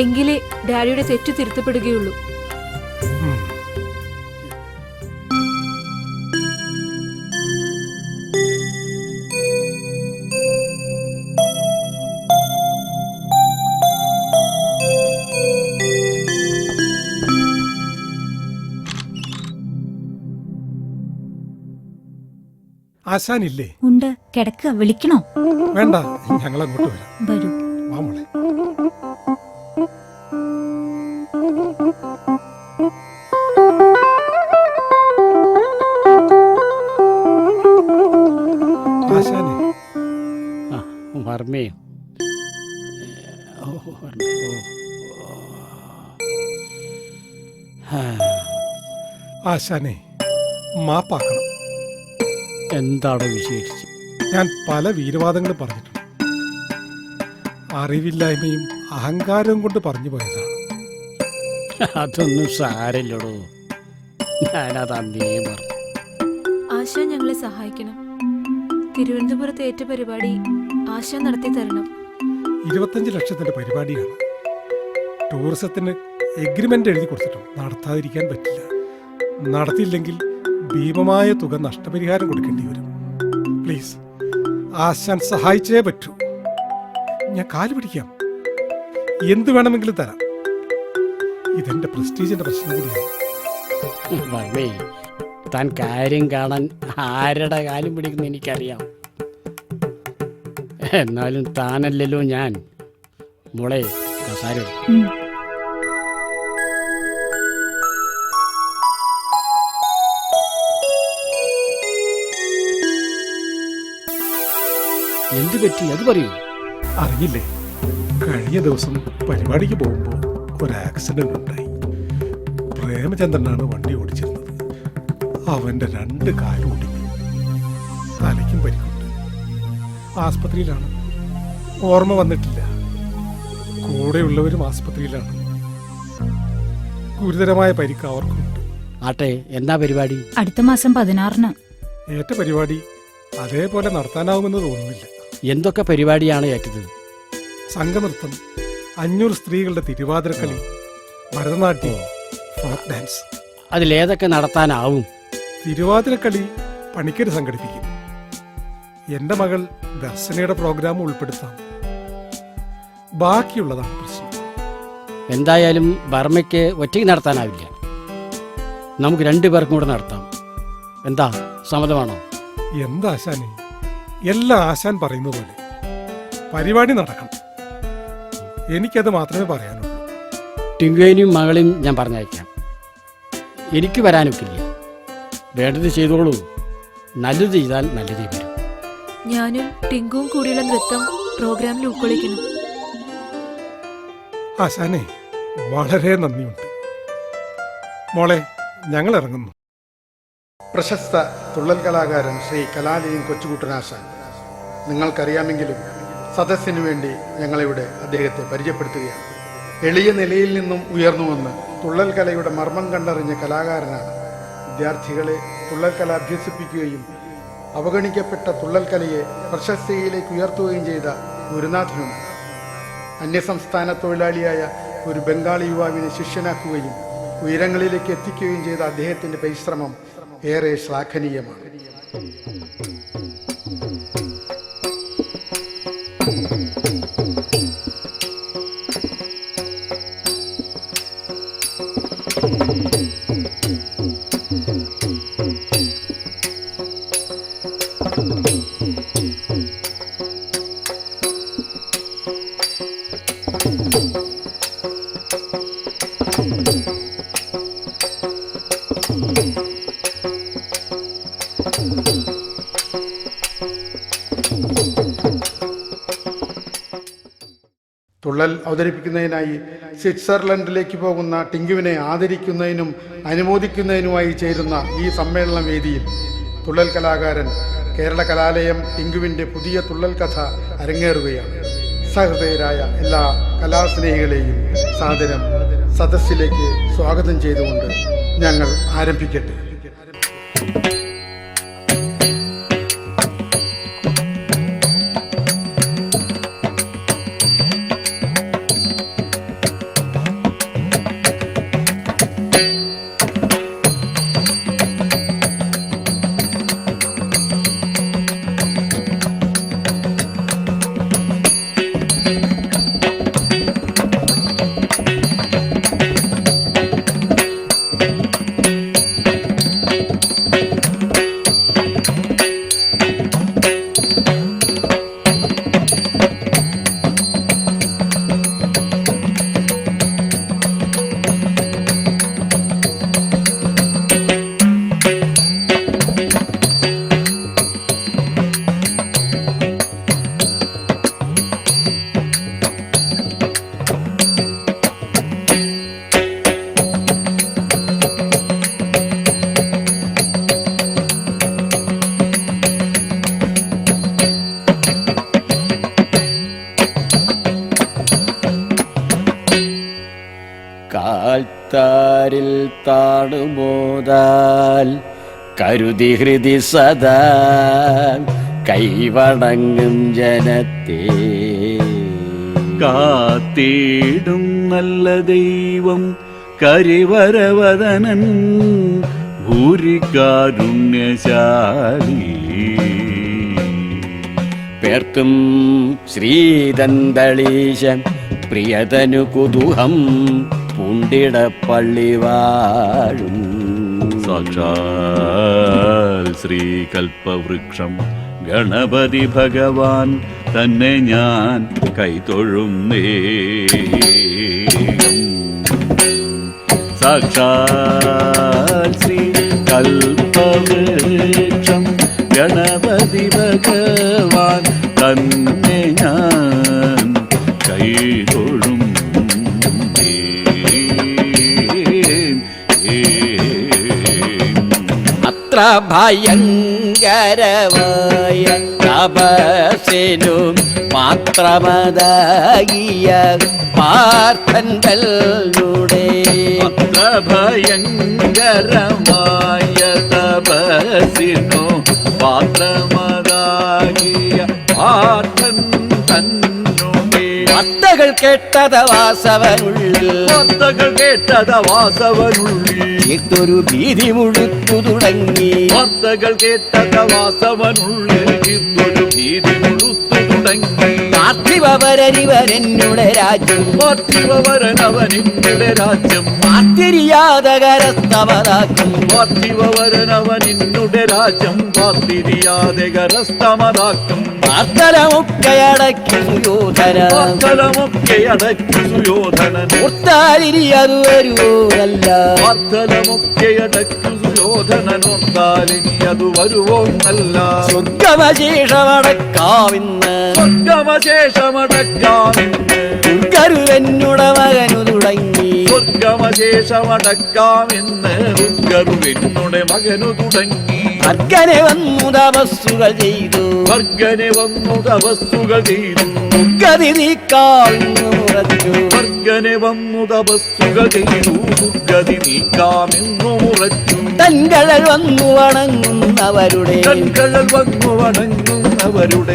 എങ്കിലേ ഡാഡിയുടെ തെറ്റു തിരുത്തപ്പെടുകയുള്ളൂ. ആശാനില്ലേ? ഉണ്ട്, കിടക്കുക. വിളിക്കണോ? വേണ്ട, ഞങ്ങൾ അങ്ങോട്ട് വരാം. വരൂ. വാ മോളെ. ആശാനെ. വർമ്മേ. ആശാനെ, മാപ്പാക്കണം. എന്താണോ വിശേഷിച്ച്? ഞാൻ പല വീരവാദങ്ങളും പറഞ്ഞിട്ടുണ്ട്. അറിവില്ലായ്മയും അഹങ്കാരവും കൊണ്ട് പറഞ്ഞു പോയതാണ്. അതൊന്നും സാരമില്ലടോ, ഞാനത് അന്നേ പറഞ്ഞു. ആശാൻ ഞങ്ങളെ സഹായിക്കണം. തിരുവനന്തപുരത്ത് ഏറ്റ പരിപാടി ആശാൻ നടത്തി തരണം. 25 ലക്ഷത്തിന്റെ പരിപാടിയാണ്. ടൂറിസത്തിന് എഗ്രിമെന്റ് എഴുതി കൊടുത്തിട്ടുണ്ട്. നടത്താതിരിക്കാൻ പറ്റില്ല. നടത്തിയില്ലെങ്കിൽ ഭീമമായ തുക നഷ്ടപരിഹാരം കൊടുക്കേണ്ടി വരും. പ്ലീസ്, ആശാൻ സഹായിച്ചേ പറ്റൂ. ഞാൻ കാല് പിടിക്കാം, എന്ത് വേണമെങ്കിലും തരാം. ഇതെന്റെ പ്രസ്റ്റീജിന്റെ പ്രശ്നം കൂടിയാണ്. വർമ്മേ, താൻ കാര്യം കാണാൻ ആരുടെ കാലും പിടിക്കുന്ന എനിക്കറിയാം. എന്നാലും താനല്ലല്ലോ ഞാൻ. മോളെ, കസാര. എന്ത് പറ്റി? അത് പറയൂ. അറിയില്ലേ, കഴിഞ്ഞ ദിവസം പരിപാടിക്ക് പോകുമ്പോൾ ഒരു ആക്സിഡന്റ് ഉണ്ടായി. പ്രേമചന്ദ്രനാണ് വണ്ടി ഓടിച്ചിരുന്നത്. അവന്റെ 2 കാലും ഒടിഞ്ഞു, തലയ്ക്കും പരിക്കുണ്ട്. ആസ്പത്രിയിലാണ്. ഓർമ്മ വന്നിട്ടില്ല. കൂടെയുള്ളവരും ആസ്പത്രിയിലാണ്. ഗുരുതരമായ പരിക്ക് അവർക്കുണ്ട്. ആട്ടെ, എന്നാ പരിപാടി? അടുത്ത മാസം 16-ന്. ഏറ്റ പരിപാടി അതേപോലെ നടത്താനാവുമെന്ന് തോന്നുന്നില്ല. എന്തൊക്കെ പരിപാടിയാണ് ഏറ്റത്? സംഘനൃത്തം, 500 സ്ത്രീകളുടെ തിരുവാതിരക്കളി, ഭരതനാട്യം, ഫോക്ക് ഡാൻസ്. അതിലേതൊക്കെ നടത്താനാവും? തിരുവാതിരക്കളി പണിക്കര് സംഘടിപ്പിക്കും. എന്റെ മകൾ ദർശനയുടെ പ്രോഗ്രാം ഉൾപ്പെടുത്താം. ബാക്കിയുള്ളതാണ് പ്രശ്നം. എന്തായാലും ബർമ്മയ്ക്ക് ഒറ്റയ്ക്ക് നടത്താനാവില്ല. നമുക്ക് 2 പേർക്കും കൂടെ നടത്താം. എന്താ, സമ്മതമാണോ? എന്താ ആശാനെ, എല്ലാം ആശാൻ പറയുന്ന പോലെ പരിപാടി നടക്കണം. എനിക്കത് മാത്രമേ പറയാനുള്ളൂ. ടിങ്കുവിനെയും മകളെയും ഞാൻ പറഞ്ഞയക്കാം. എനിക്ക് വരാനൊക്കില്ല. വേണ്ടത് ചെയ്തോളൂ. നല്ലത് ചെയ്താൽ നല്ലതേ വരും. ഞാനും ടിങ്കുവും കൂടിയുള്ള നൃത്തം പ്രോഗ്രാമിൽ ഉൾക്കൊള്ളിക്കണം. ആശാനെ, വളരെ നന്ദിയുണ്ട്. മോളെ, ഞങ്ങൾ ഇറങ്ങുന്നു. പ്രശസ്ത തുള്ളൽ കലാകാരൻ ശ്രീ കലാലയം കൊച്ചുകുട്ടനാശാൻ. നിങ്ങൾക്കറിയാമെങ്കിലും സദസ്സിനു വേണ്ടി ഞങ്ങളിവിടെ അദ്ദേഹത്തെ പരിചയപ്പെടുത്തുകയാണ്. എളിയ നിലയിൽ നിന്നും ഉയർന്നു വന്ന് തുള്ളൽ കലയുടെ മർമ്മം കണ്ടറിഞ്ഞ കലാകാരനാണ്. വിദ്യാർത്ഥികളെ തുള്ളൽ കല അഭ്യസിപ്പിക്കുകയും അവഗണിക്കപ്പെട്ട തുള്ളൽ കലയെ പ്രശസ്തിയിലേക്ക് ഉയർത്തുകയും ചെയ്ത ഗുരുനാഥനുമാണ്. അന്യസംസ്ഥാന തൊഴിലാളിയായ ഒരു ബംഗാളി യുവാവിനെ ശിഷ്യനാക്കുകയും ഉയരങ്ങളിലേക്ക് എത്തിക്കുകയും ചെയ്ത അദ്ദേഹത്തിൻ്റെ പരിശ്രമം ഏറെ ശ്ലാഘനീയമാണ്. തുള്ളൽ അവതരിപ്പിക്കുന്നതിനായി സ്വിറ്റ്സർലൻഡിലേക്ക് പോകുന്ന ടിങ്കുവിനെ ആദരിക്കുന്നതിനും അനുമോദിക്കുന്നതിനുമായി ചേരുന്ന ഈ സമ്മേളന വേദിയിൽ തുള്ളൽ കലാകാരൻ കേരള കലാലയം ടിങ്കുവിൻ്റെ പുതിയ തുള്ളൽ കഥ അരങ്ങേറുകയാണ്. സഹൃദയരായ എല്ലാ കലാസ്നേഹികളെയും സാദരം സദസ്സിലേക്ക് സ്വാഗതം ചെയ്തുകൊണ്ട് ഞങ്ങൾ ആരംഭിക്കട്ടെ. കാൽത്താരിൽ താണുമോതാൽ കരുതി ഹൃദി സദാ കൈവണങ്ങും ജനത്തെ കാത്തിടും നല്ല ദൈവം കരിവരവദനൻ ഭൂരികാരുണ്യശാലി പേർക്കും ശ്രീദന്തളീശൻ പ്രിയതനു കുതുഹം പൂണ്ടിടപ്പള്ളി വാഴും സാക്ഷാൽ ശ്രീകൽപ്പവൃക്ഷം ഗണപതി ഭഗവാൻ തന്നെ ഞാൻ കൈതൊഴുന്നേ. സാക്ഷാൽ ശ്രീകൽപ്പവൃക്ഷം ഗണപതി ഭഗവാൻ തന്നെ ഞാൻ കൈതൊഴും. അത്ര ഭയങ്കരമായ തപസ്സിനും മാത്രമതാകിയ പാർത്ഥൻകളുടെ അത്ര ഭയങ്കരമായ തപസ്സിനു മാത്രമതാകിയ പാർത്ഥൻ തന്നുടെ വാർത്തകൾ കേട്ടത വാസവനുള്ളിൽ വാർത്തകൾ കേട്ടത വാസവനുള്ളിൽ ഇതൊരു ഭീതി മുഴുത്തു തുടങ്ങി. വാർത്തകൾ കേട്ടത വാസവനുള്ളിൽ ഇതൊരു ഭീതി മുഴുത്തു തുടങ്ങി. പാർത്ഥിവരനിവരെന്നുടെ രാജ്യം പാർത്ഥിവരനവനിന്നുടെ രാജ്യം പാർത്തിരിയാതെ കരസ്തമതാക്കും. പാർത്ഥിവരനവനിന്നുടെ രാജ്യം പാർത്തിരിയാതെ കരസ്തമതാക്കും. പാർത്തലമൊക്കെ അടക്കി സുയോധന പാർത്തലമൊക്കെ അടക്കി സുയോധനൻ ഓർത്താലിരിയതു വരുവോന്നല്ല. പാർത്തലമൊക്കെ അടക്കി സുയോധനനോർത്താലിനി അത് വരുവോന്നല്ല. സ്വർഗമശേഷമടക്കാവിന്ന് സ്വർഗമശേഷമടക്കാമിന്ന് ദുർഗരുവെന്നുടെ മകനു തുടങ്ങി. സ്വർഗമശേഷമടക്കാമിന്ന് ദുർഗരുവെന്നുടെ മകനു തുടങ്ങി. അർഗനെ വന്നു തപസ്സുകൾ ചെയ്തു അർഗനെ വന്നു തപസ്സുകൾ ചെയ്തു. ദുർഗ സംഗതി നീക്കാമെന്നു ഉറച്ചു. വർഗനെ വന്നു തപസ്സുകൾ ചെയ്തു ദുർഗതി നീക്കാമെന്നു ഉറച്ചു. തൻകഴൽ വന്നു വണങ്ങുന്നവരുടെ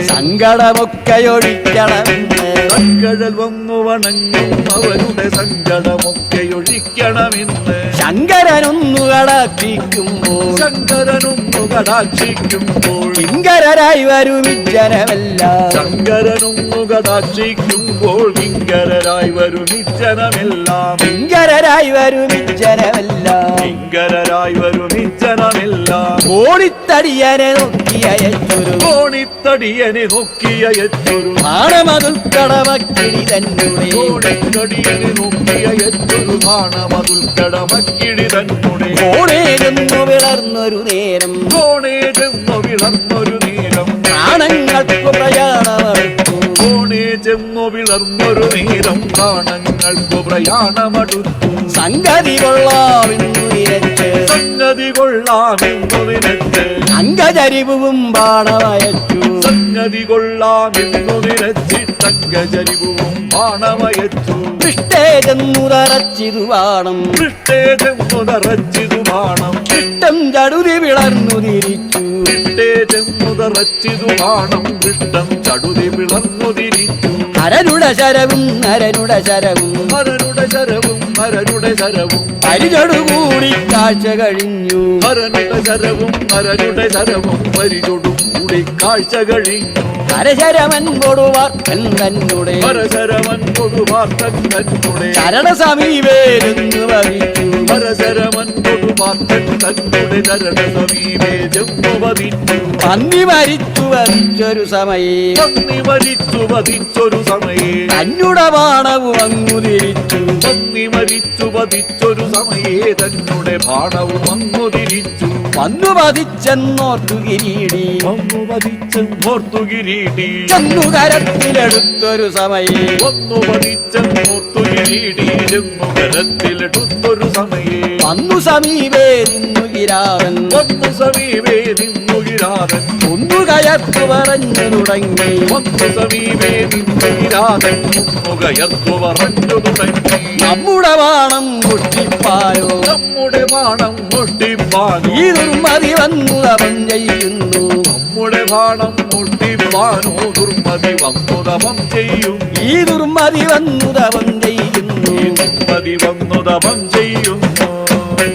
സങ്കടമൊക്കെ ഒഴിക്കണമെന്ന്. തൻകഴൽ വന്നു വണങ്ങുന്നവരുടെ സങ്കടമൊക്കെ ഒഴിക്കണമെന്ന്. ശങ്കരനൊന്നു കടാക്ഷിക്കുമ്പോൾ കിങ്കരരായി വരും ഇജ്ജനമെല്ലാം. ശങ്കരനൊന്നു കടാക്ഷിക്കുമ്പോൾ കിങ്കരരായി വരും ഇജ്ജനമെല്ലാം. കിങ്കരരായി വരും ഇജ്ജനമെല്ലാം. കിങ്കരരായി വരും ഇജ്ജനമെല്ലാം. കോണിത്തടിയനെ നോക്കിയയച്ചൊരു ബാണമതുൽക്കടമക്കിടി തന്നുടെ. കോണിത്തടിയനെ നോക്കിയയച്ചൊരു ബാണമതുൽക്കടമക്കിടി തന്നുടെ. കോണേജെന്നു വിളർന്നൊരു നേരം പ്രാണങ്ങൾക്കു പ്രയാണമടുത്തു. കോണേജെന്നു വിളർന്നൊരു നേരം പ്രാണങ്ങൾക്കു പ്രയാണമടുത്തു. സംഗതി കൊള്ളാമെന്നു നിരച്ച് അംഗചരിവും ബാണമയച്ചു. സംഗതി കൊള്ളാമെന്നു നിരച്ചിട്ടംഗചരിവും ബാണമയച്ചു. പൃഷ്ടേജെന്നു തറച്ചിതു ബാണം. ഇഷ്ടം ചടുതി വിളർന്നു തിരിച്ചു. ഇഷ്ടം ചടുതി വിളർന്നു തിരിച്ചു. അരനുട ശരവും അരനുട ശരവും പരിചൊടുകൂടി കാഴ്ച കഴിഞ്ഞു. പരിചൊടുകൂടി കാഴ്ച കഴിഞ്ഞു. ഹരശരമൻ കൊടുവാർത്തൻ തന്നുടെ ചരണ സമീപേരെന്നു വഹിച്ചു. ഹരശരമൻ കൊടുവാർത്തൻ തന്നുടെ ചരണ സമീപേരെന്നു വഹിച്ചു. പന്നി മരിച്ചു വധിച്ചൊരു സമയേ തന്നുടെ ബാണവും അങ്ങു തിരിച്ചു. പന്നി മരിച്ചു വധിച്ചൊരു സമയേ തന്നുടെ ബാണവും അങ്ങു തിരിച്ചു. വന്നു വധിച്ചെന്നോർത്തു കിരീടി. ചെന്നു കരത്തിലെടുത്തൊരു സമയേ വന്നു സമീപേ നിന്നു കിരാതൻ. ഒന്നു കയർത്തു പറഞ്ഞു തുടങ്ങി. നമ്മുടെ ബാണം മുട്ടിപ്പായോ. ഈ ദുർമതി വന്നു തപം ചെയ്യുന്നു. നമ്മുടെ ബാണം മുട്ടിപ്പാനോ ദുർമതി വന്നു തപം ചെയ്യും. ഈ ദുർമതി വന്നു തപം ചെയ്യുന്നു.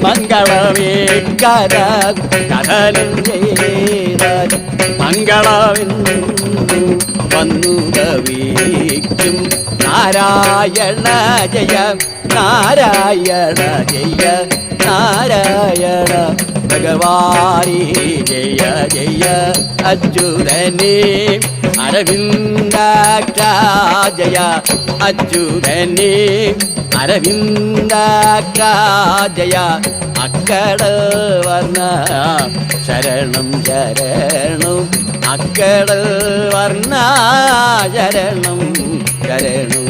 മംഗളമേ കഥനം ചെയ്താൽ മംഗളമെന്നു വന്നു കവിക്കും. നാരായണ ജയ നാരായണ ജയ നാരായണ ഭഗവാനേ ജയ ജയ അച്യുതനേ അരവിന്ദാക്ഷ ജയ അച്യുതനേ അരവിന്ദാക്ഷ ജയ അക്കട വർണ്ണ ശരണം ശരണം അക്കട വർണ്ണ ശരണം ശരണം